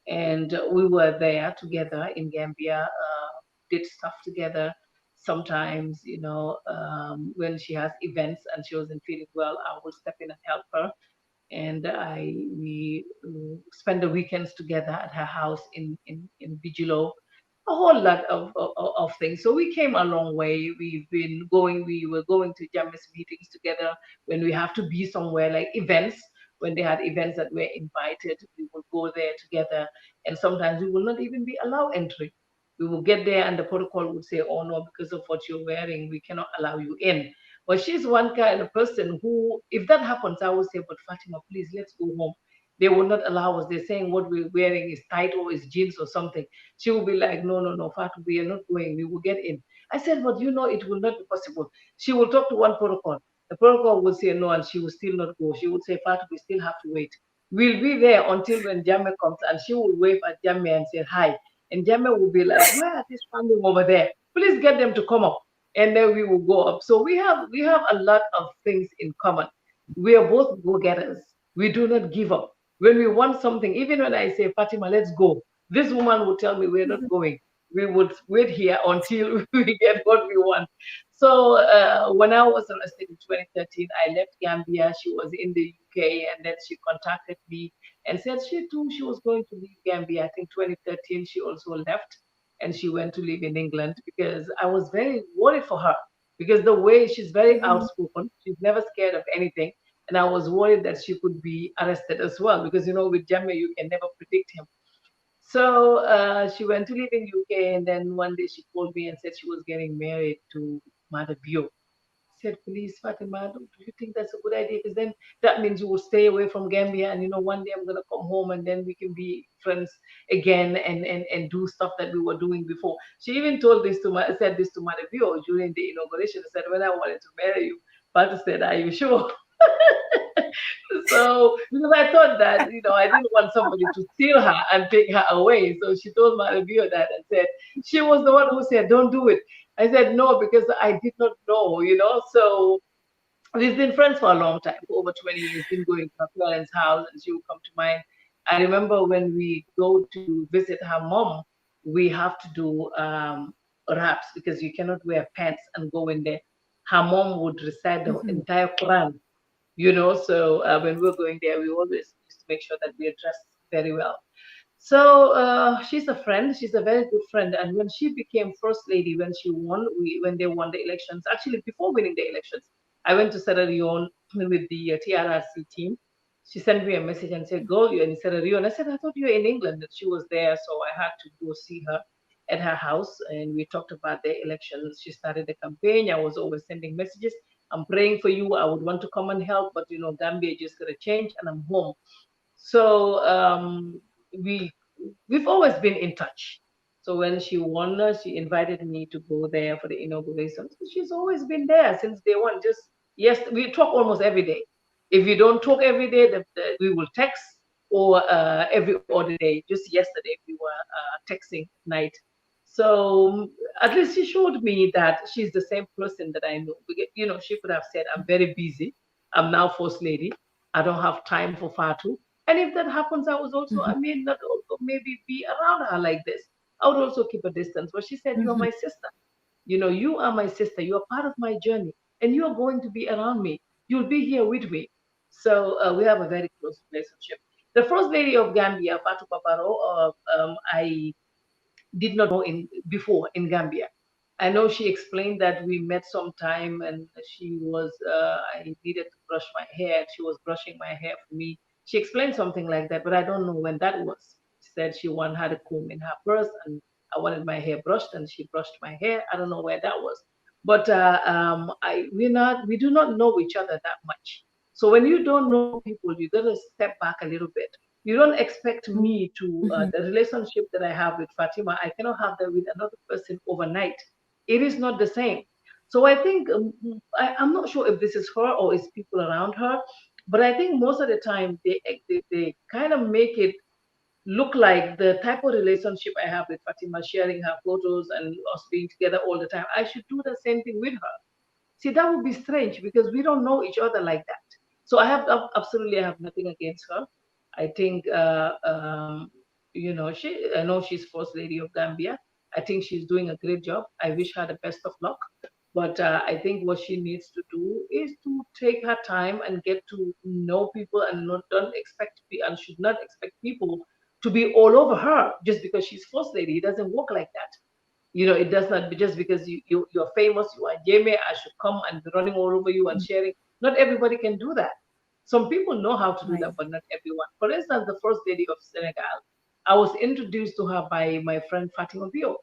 and we were there together in Gambia, did stuff together. Sometimes, when she has events and she wasn't feeling well, I will step in and help her. And we spend the weekends together at her house in Bigelow. A whole lot of things. So we came a long way. We were going to Jammeh's meetings together when we have to be somewhere, like events. When they had events that we're invited, we will go there together. And sometimes we will not even be allowed entry. We will get there and the protocol would say, oh no, because of what you're wearing, we cannot allow you in. But she's one kind of person who, if that happens, I would say, but Fatima, please, let's go home. They will not allow us. They're saying what we're wearing is tight or is jeans or something. She will be like, no, no, no, Fatima, we are not going. We will get in. I said, but it will not be possible. She will talk to one protocol. The protocol will say no, and she will still not go. She would say, Fatima, we still have to wait. We'll be there until when Jammeh comes, and she will wave at Jammeh and say hi. And Jammeh will be like, where are they standing over there? Please get them to come up, and then we will go up. So we have a lot of things in common. We are both go-getters. We do not give up. When we want something, even when I say, Fatima, let's go, this woman would tell me we're not going. We would wait here until we get what we want. So when I was arrested in 2013, I left Gambia. She was in the UK, and then she contacted me and said she too she was going to leave Gambia. I think 2013 she also left and she went to live in England because I was very worried for her because the way she's very Mhm. outspoken, she's never scared of anything. And I was worried that she could be arrested as well because with Jammeh you can never predict him. So she went to live in UK, and then one day she called me and said she was getting married to Mother Bio. Said, please, Fatima, do you think that's a good idea? Because then that means you will stay away from Gambia, and one day I'm gonna come home, and then we can be friends again and do stuff that we were doing before. She even said this to Mother Bio during the inauguration. Said, when I wanted to marry you, Fatima said, are you sure? So because I thought that I didn't want somebody to steal her and take her away, so she told my reviewer that and said she was the one who said don't do it. I said no because I did not know. So we've been friends for a long time, for over 20 years. Been going to her parents' house, and she would come to mine. I remember when we go to visit her mom, we have to do raps because you cannot wear pants and go in there. Her mom would recite the Mhm. entire Quran. So when we're going there, we always used to make sure that we are dressed very well. So she's a friend. She's a very good friend. And when she became first lady, when they won the elections, actually before winning the elections, I went to Sierra Leone with the TRRC team. She sent me a message and said, "Go, you're in Sierra Leone." I said, "I thought you were in England." And she was there, so I had to go see her at her house, and we talked about the elections. She started the campaign. I was always sending messages. I'm praying for you. I would want to come and help, but Gambia just got to change, and I'm home. So we we've always been in touch. So when she won, she invited me to go there for the inauguration. So she's always been there since day one. Just yes, we talk almost every day. If we don't talk every day, we will text or every other day. Just yesterday we were texting at night. So at least she showed me that she's the same person that I know. She could have said, "I'm very busy. I'm now first lady. I don't have time for Fatu." And if that happens, I may not also maybe be around her like this. I would also keep a distance. But she said, "You're Mhm. my sister. You are my sister. You are part of my journey, and you are going to be around me. You'll be here with me." So we have a very close relationship. The first lady of Gambia, Fatu Paparo, I did not know in before in Gambia. I know she explained that we met sometime and I needed to brush my hair. She was brushing my hair for me. She explained something like that, but I don't know when that was. She said she had a comb in her purse and I wanted my hair brushed and she brushed my hair. I don't know where that was. But we do not know each other that much. So when you don't know people, you got to step back a little bit. You don't expect me to the relationship that I have with Fatima. I cannot have that with another person overnight. It is not the same. So I think I'm not sure if this is her or it's people around her, but I think most of the time they kind of make it look like the type of relationship I have with Fatima, sharing her photos and us being together all the time. I should do the same thing with her. See, that would be strange because we don't know each other like that. So absolutely, I have nothing against her. I think, I know she's First Lady of Gambia. I think she's doing a great job. I wish her the best of luck. But I think what she needs to do is to take her time and get to know people and don't expect to be and should not expect people to be all over her just because she's First Lady. It doesn't work like that. It does not be just because you're famous, you are Jamie, I should come and be running all over you and sharing. Not everybody can do that. Some people know how to do that, Right. but not everyone. For instance, the First Lady of Senegal, I was introduced to her by my friend Fatima Bio.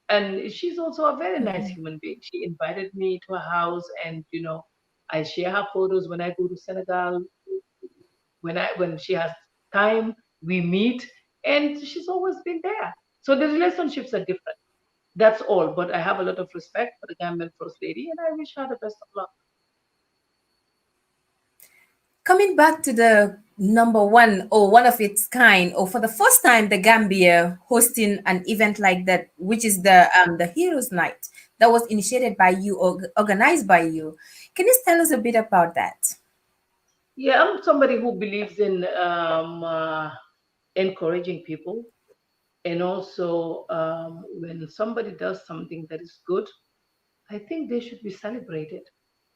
And she's also a very nice human being. She invited me to her house, and I share her photos when I go to Senegal. When she has time, we meet, and she's always been there. So the relationships are different. That's all. But I have a lot of respect for the Gambian First Lady, and I wish her the best of luck. Coming back to the number one or one of its kind, or for the first time, the Gambia hosting an event like that, which is the Heroes Night, that was initiated by you or organized by you. Can you tell us a bit about that? Yeah, I'm somebody who believes in encouraging people, and also when somebody does something that is good, I think they should be celebrated.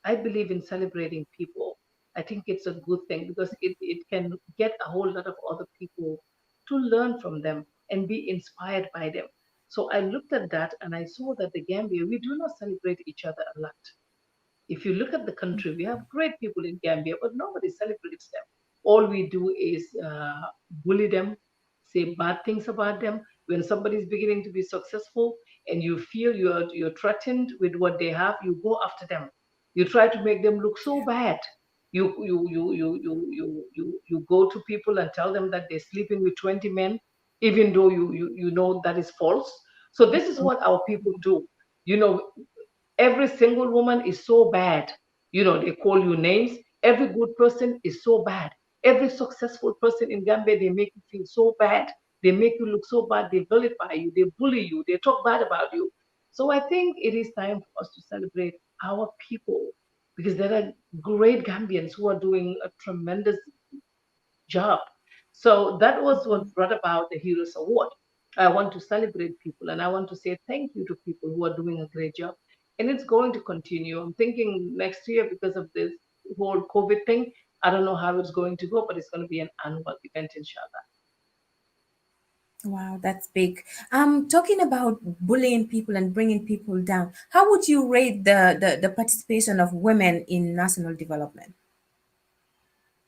I believe in celebrating people. I think it's a good thing because it can get a whole lot of other people to learn from them and be inspired by them. So I looked at that and I saw that the Gambia, we do not celebrate each other a lot. If you look at the country, we have great people in Gambia, but nobody celebrates them. All we do is bully them, say bad things about them. When somebody is beginning to be successful and you feel you're threatened with what they have, you go after them. You try to make them look so bad. You go to people and tell them that they're sleeping with 20 men, even though you know that is false. So this is what our people do. You know, every single woman is so bad. They call you names. Every good person is so bad. Every successful person in Gambia, they make you feel so bad. They make you look so bad. They vilify you. They bully you. They talk bad about you. So I think it is time for us to celebrate our people because there are great Gambians who are doing a tremendous job. So that was what brought about the Heroes Award. I want to celebrate people and I want to say thank you to people who are doing a great job. And it's going to continue. I'm thinking next year because of this whole COVID thing. I don't know how it's going to go, but it's going to be an annual event, inshallah. Wow, that's big. Talking about bullying people and bringing people down, how would you rate the participation of women in national development?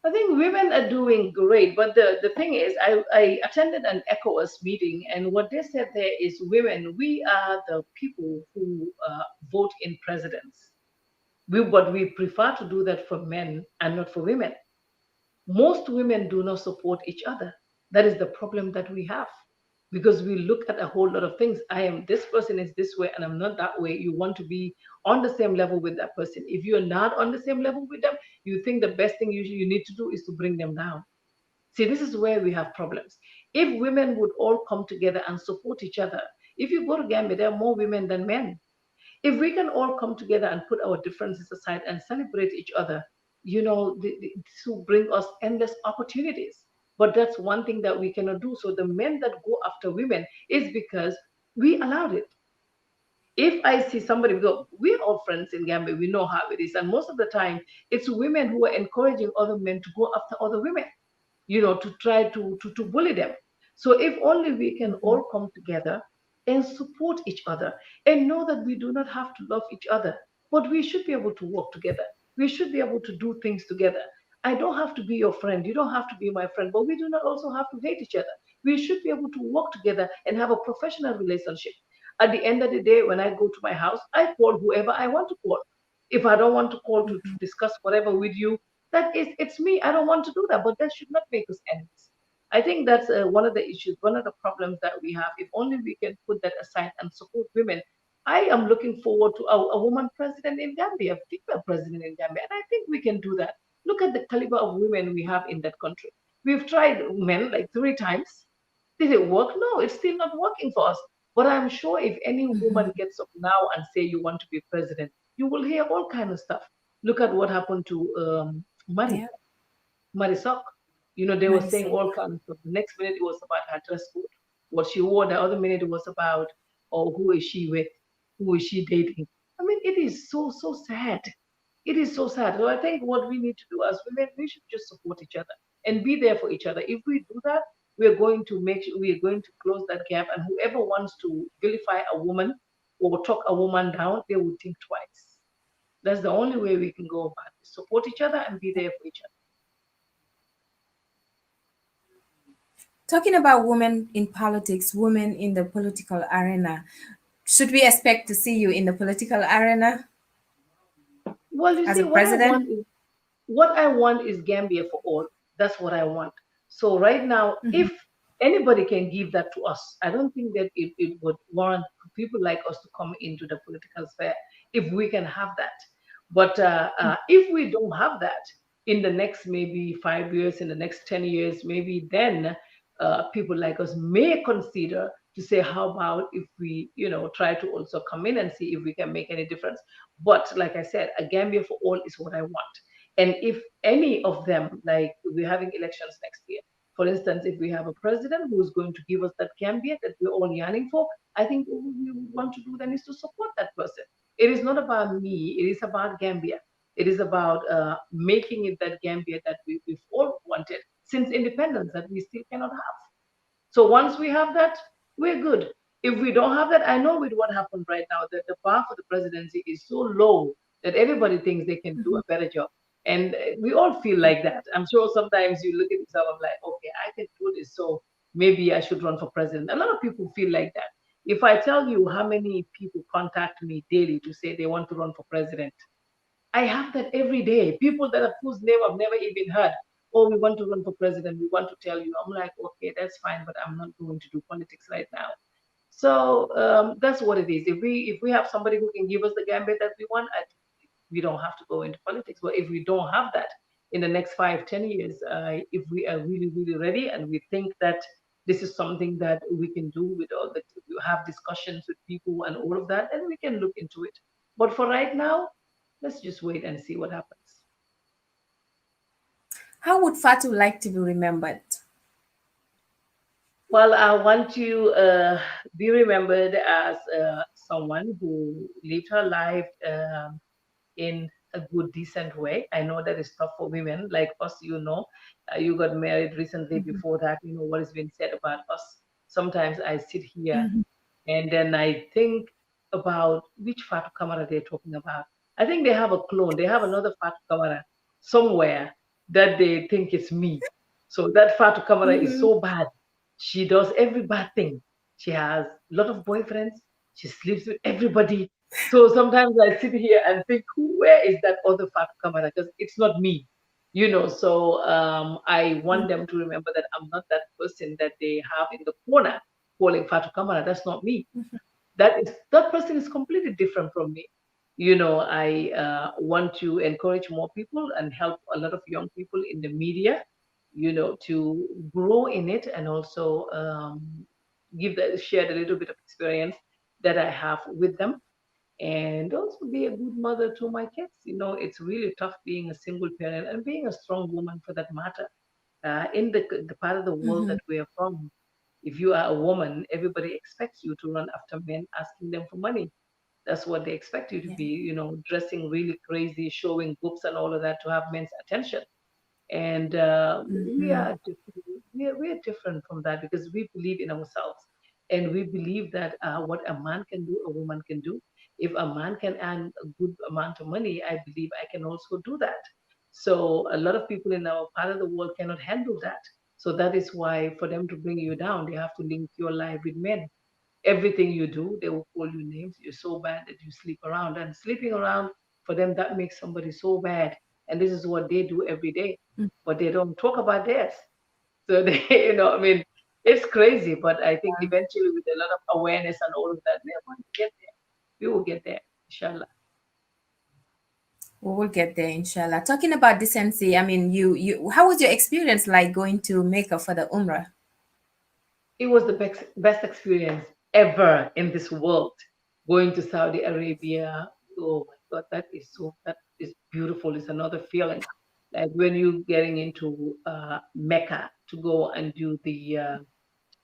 I think women are doing great, but the thing is, I attended an ECOWAS meeting, and what they said there is women, we are the people who vote in presidents. But we prefer to do that for men and not for women. Most women do not support each other. That is the problem that we have because we look at a whole lot of things. This person is this way and I'm not that way. You want to be on the same level with that person. If you're not on the same level with them, you think the best thing you need to do is to bring them down. See, this is where we have problems. If women would all come together and support each other, if you go to Gambia, there are more women than men. If we can all come together and put our differences aside and celebrate each other, this will bring us endless opportunities. But that's one thing that we cannot do. So the men that go after women is because we allowed it. If I see somebody, because we're all friends in Gambia, we know how it is. And most of the time, it's women who are encouraging other men to go after other women, to try to bully them. So if only we can all come together and support each other and know that we do not have to love each other, but we should be able to work together. We should be able to do things together. I don't have to be your friend. You don't have to be my friend, but we do not also have to hate each other. We should be able to work together and have a professional relationship. At the end of the day, when I go to my house, I call whoever I want to call. If I don't want to call to discuss whatever with you, that is, it's me. I don't want to do that, but that should not make us enemies. I think that's one of the issues, one of the problems that we have. If only we can put that aside and support women. I am looking forward to a woman president in Gambia, a female president in Gambia, and I think we can do that. Look at the caliber of women we have in that country. We've tried men like 3 times. Did it work? No, it's still not working for us. But I'm sure if any woman gets up now and say you want to be president, you will hear all kind of stuff. Look at what happened to Mari. Yeah. Marisol, they were saying Marisol. all kinds of stuff. The next minute it was about her dress code, what she wore. The other minute it was about, oh, who is she with? Who is she dating? I mean, it is so, so sad. It is so sad. So I think what we need to do as women, we should just support each other and be there for each other. If we do that, we're going to close that gap. And whoever wants to vilify a woman or talk a woman down, they will think twice. That's the only way we can go about it. Support each other and be there for each other. Talking about women in politics, women in the political arena, should we expect to see you in the political arena Well, you as see, a president? what I want is Gambia for all. That's what I want. So right now, if anybody can give that to us, I don't think that it would warrant people like us to come into the political sphere if we can have that. But if we don't have that in the next maybe 5 years, in the next 10 years, maybe then people like us may consider to say, how about if we, try to also come in and see if we can make any difference. But like I said, a Gambia for all is what I want. And if any of them, like we're having elections next year, for instance, if we have a president who is going to give us that Gambia that we're all yearning for, I think what we would want to do then is to support that person. It is not about me, it is about Gambia. It is about making it that Gambia that we've all wanted since independence that we still cannot have. So once we have that, we're good. If we don't have that, I know with what happened right now that the bar for the presidency is so low that everybody thinks they can do a better job. And we all feel like that. I'm sure sometimes you look at yourself and like, okay, I can do this, so maybe I should run for president. A lot of people feel like that. If I tell you how many people contact me daily to say they want to run for president, I have that every day. People that have, whose name I've never even heard. Oh, we want to run for president. We want to tell you. I'm like, okay, that's fine, but I'm not going to do politics right now. So that's what it is. If we have somebody who can give us the gambit that we want, we don't have to go into politics. But if we don't have that in the next 5, 10 years, if we are really, really ready and we think that this is something that we can do with all that, we have discussions with people and all of that, then we can look into it. But for right now, let's just wait and see what happens. How would Fatu like to be remembered? Well, I want to be remembered as someone who lived her life in a good, decent way. I know that is tough for women like us. You got married recently. Before that, you know what has been said about us. Sometimes I sit here and then I think about which Fatu Camara they're talking about. I think they have a clone. They have another Fatu Camara somewhere that they think it's me. So that Fatu Camara is so bad. She does every bad thing. She has a lot of boyfriends. She sleeps with everybody. So sometimes I sit here and think, where is that other Fatu Camara? Because it's not me. So I want them to remember that I'm not that person that they have in the corner calling Fatu Camara. That's not me. That person is completely different from me. I want to encourage more people and help a lot of young people in the media, to grow in it and also share a little bit of experience that I have with them, and also be a good mother to my kids. It's really tough being a single parent and being a strong woman for that matter. In the part of the world that we are from, if you are a woman, everybody expects you to run after men, asking them for money. That's what they expect you to be, dressing really crazy, showing boobs and all of that to have men's attention. And we are different from that because we believe in ourselves, and we believe that what a man can do, a woman can do. If a man can earn a good amount of money, I believe I can also do that. So a lot of people in our part of the world cannot handle that. So that is why for them to bring you down, they have to link your life with men. Everything you do, they will call you names. You're so bad that you sleep around. And sleeping around, for them, that makes somebody so bad. And this is what they do every day. But they don't talk about theirs. So they, I mean, it's crazy. But I think eventually, with a lot of awareness and all of that, we're going to get there. We will get there, inshallah. We will get there, inshallah. Talking about decency, I mean, how was your experience like going to Mecca for the Umrah? It was the best experience ever in this world. Going to Saudi Arabia, oh my God, that is beautiful. It's another feeling. Like when you getting into Mecca to go and do the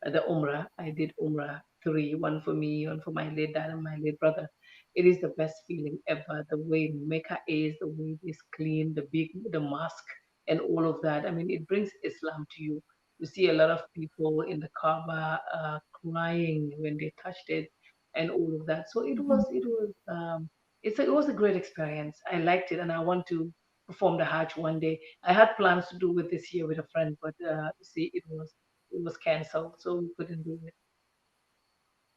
Umrah. I did Umrah three, one for me, one for my late dad and my late brother. It is the best feeling ever. The way Mecca is, the way it is clean, the mosque, and all of that. I mean, it brings Islam to you. You see a lot of people in the Kaaba crying when they touched it, and all of that. So it was a great experience. I liked it, and I want to perform the Hajj one day. I had plans to do it this year with a friend, but you see, it was canceled, so we couldn't do it.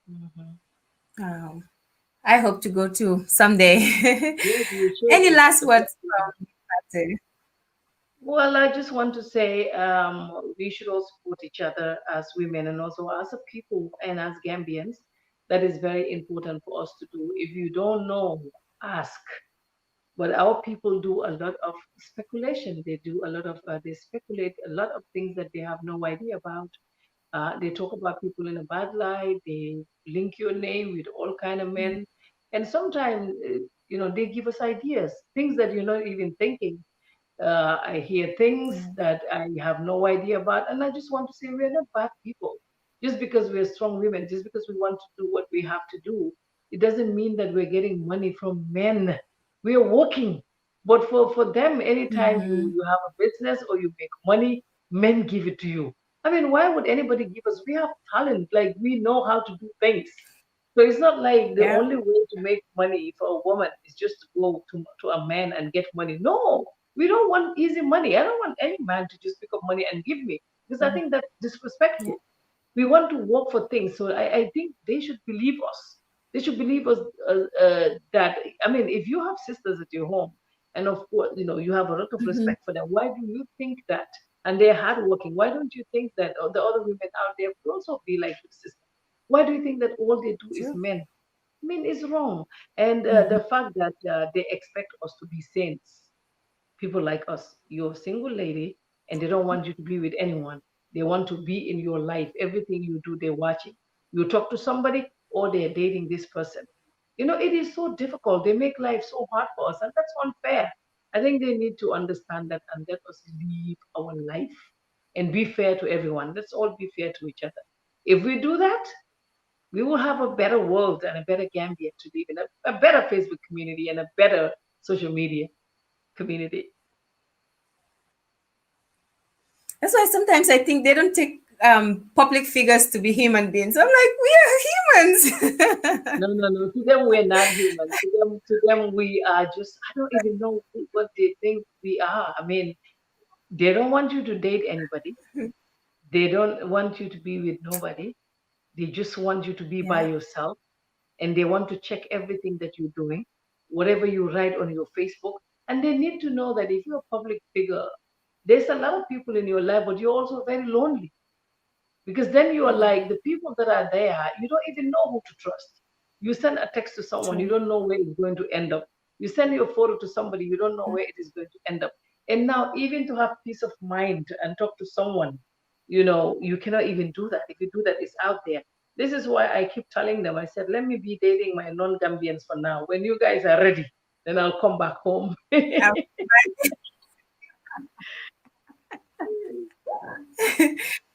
Hmm. Um, I hope to go too someday. Yes, you should. Any It's last the words best feeling. from Fatu? Well, I just want to say we should all support each other as women and also as a people and as Gambians. That is very important for us to do. If you don't know, ask. But our people do a lot of speculation. They do a lot of they speculate a lot of things that they have no idea about. They talk about people in a bad light. They link your name with all kind of men, and sometimes they give us ideas, things that you're not even thinking. I hear things Yeah. that I have no idea about, and I just want to say we're not bad people. Just because we're strong women, just because we want to do what we have to do, it doesn't mean that we're getting money from men. We are working, but for them, anytime you Mm-hmm. you have a business or you make money, men give it to you. I mean, why would anybody give us? We have talent, like we know how to do things. So it's not like the Yeah. only way to make money for a woman is just to go to a man and get money. No, we don't want easy money. I don't want any man to just pick up money and give me because I think that's Yeah. disrespectful. We want to work for things. So I think they should believe us. They should believe us that, I mean, if you have sisters at your home, and of course, you have a lot of Mm-hmm. respect for them, why do you think that? And they're hardworking. Why don't you think that the other women out there will also be like your sister? Why do you think that all they do is True. men? I mean, it's wrong. And Mm-hmm. the fact that they expect us to be saints, people like us. You're a single lady and they don't want you to be with anyone. They want to be in your life. Everything you do, they're watching. You talk to somebody or they're dating this person. It is so difficult. They make life so hard for us, and that's unfair. I think they need to understand that and let us live our life and be fair to everyone. Let's all be fair to each other. If we do that, we will have a better world and a better Gambia to live in, a better Facebook community and a better social media community. That's why sometimes I think they don't take public figures to be human beings. I'm like, we are humans. No, no, no. To them, we're not human. To them, we are just. I don't even know what they think we are. I mean, they don't want you to date anybody. They don't want you to be with nobody. They just want you to be by Yeah. yourself, and they want to check everything that you're doing, whatever you write on your Facebook, and they need to know that if you're a public figure, there's a lot of people in your life, but you're also very lonely. Because then you are like the people that are there, you don't even know who to trust. You send a text to someone, you True. don't know where it's going to end up. You send your photo to somebody, you don't know where it is going to end up. And now, even to have peace of mind and talk to someone, you cannot even do that. If you do that, it's out there. This is why I keep telling them, I said, let me be dating my non Gambians for now. When you guys are ready, then I'll come back home. Um,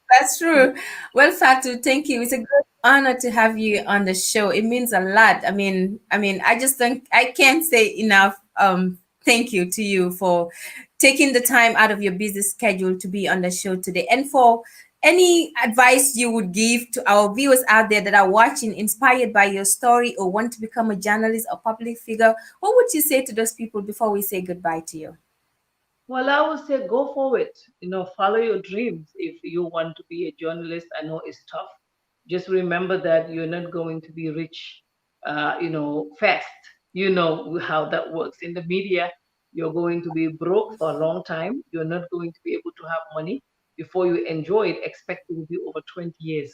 That's true. Well, Fatu, thank you. It's a great honor to have you on the show. It means a lot. I mean, I just think I can't say enough. Thank you to you for taking the time out of your busy schedule to be on the show today, and for any advice you would give to our viewers out there that are watching, inspired by your story, or want to become a journalist or public figure. What would you say to those people before we say goodbye to you? Well, I would say go for it. Follow your dreams. If you want to be a journalist, I know it's tough. Just remember that you're not going to be rich, fast. You know how that works in the media. You're going to be broke for a long time. You're not going to be able to have money before you enjoy it. Expect it will be over 20 years.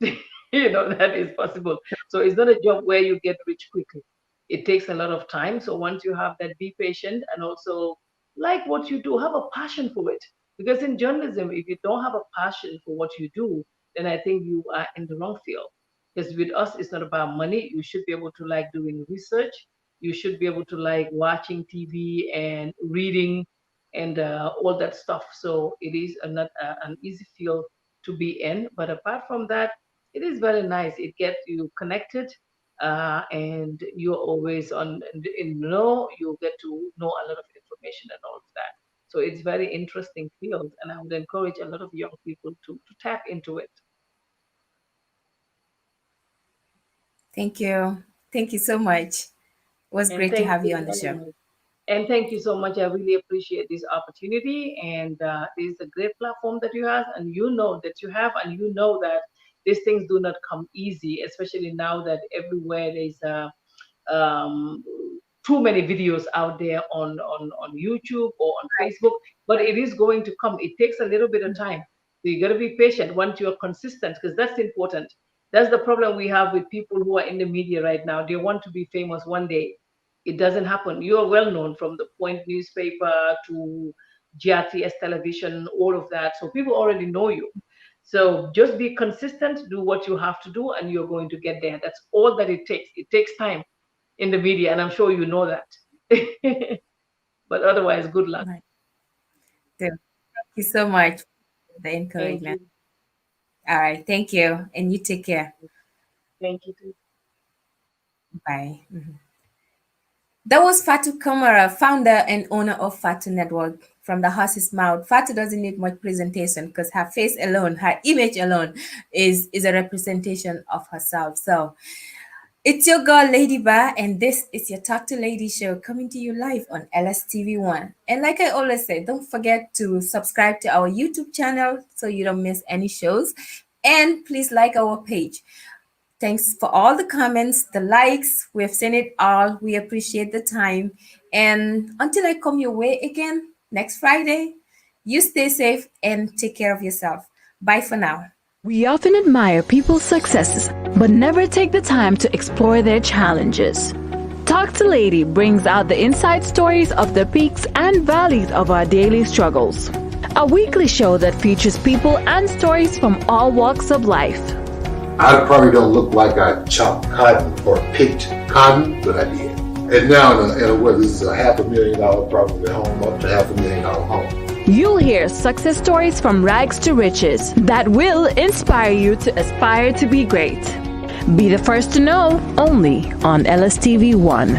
That is possible. So it's not a job where you get rich quickly. It takes a lot of time. So once you have that, be patient and also like what you do, have a passion for it. Because in journalism, if you don't have a passion for what you do, then I think you are in the wrong field. Because with us, it's not about money. You should be able to like doing research. You should be able to like watching TV and reading and all that stuff. So it is not an easy field to be in. But apart from that, it is very nice. It gets you connected, and you're always you get to know a lot of information and all of that. So it's very interesting field, and I would encourage a lot of young people to tap into it. Thank you. Thank you so much. It was And great to thank have you you on the very show. much. And thank you so much. I really appreciate this opportunity. And this is a great platform that you have, and you know that you have, and you know that these things do not come easy, especially now that everywhere there's um, too many videos out there on YouTube or on Facebook. But it is going to come. It takes a little bit of time. So you got to be patient once you're consistent, because that's important. That's the problem we have with people who are in the media right now. They want to be famous one day. It doesn't happen. You are well known from the Point newspaper to GRTS television, all of that. So people already know you. So just be consistent, do what you have to do, and you're going to get there. That's all that it takes. It takes time in the media, and I'm sure you know that. But otherwise, good luck. Right. So, thank you so much for the Thank encouragement. you. All right. Thank you. And you take care. Thank you too. Bye. Mhm. That was Fatu Camara, founder and owner of Fatu Network. From the horse's mouth, Fatu doesn't need much presentation because her face alone, her image alone, is a representation of herself. So it's your girl, Lady Bar, and this is your Talk to Lady show coming to you live on LSTV1. And like I always say, don't forget to subscribe to our YouTube channel so you don't miss any shows. And please like our page. Thanks for all the comments, the likes. We've seen it all. We appreciate the time. And until I come your way again next Friday, you stay safe and take care of yourself. Bye for now. We often admire people's successes, but never take the time to explore their challenges. Talk to Lady brings out the inside stories of the peaks and valleys of our daily struggles. A weekly show that features people and stories from all walks of life. I probably don't look like I chopped cotton or picked cotton, but I did. And now this is a $500,000 problem at home, up to $500,000 home. You'll hear success stories from rags to riches that will inspire you to aspire to be great. Be the first to know, only on LSTV1.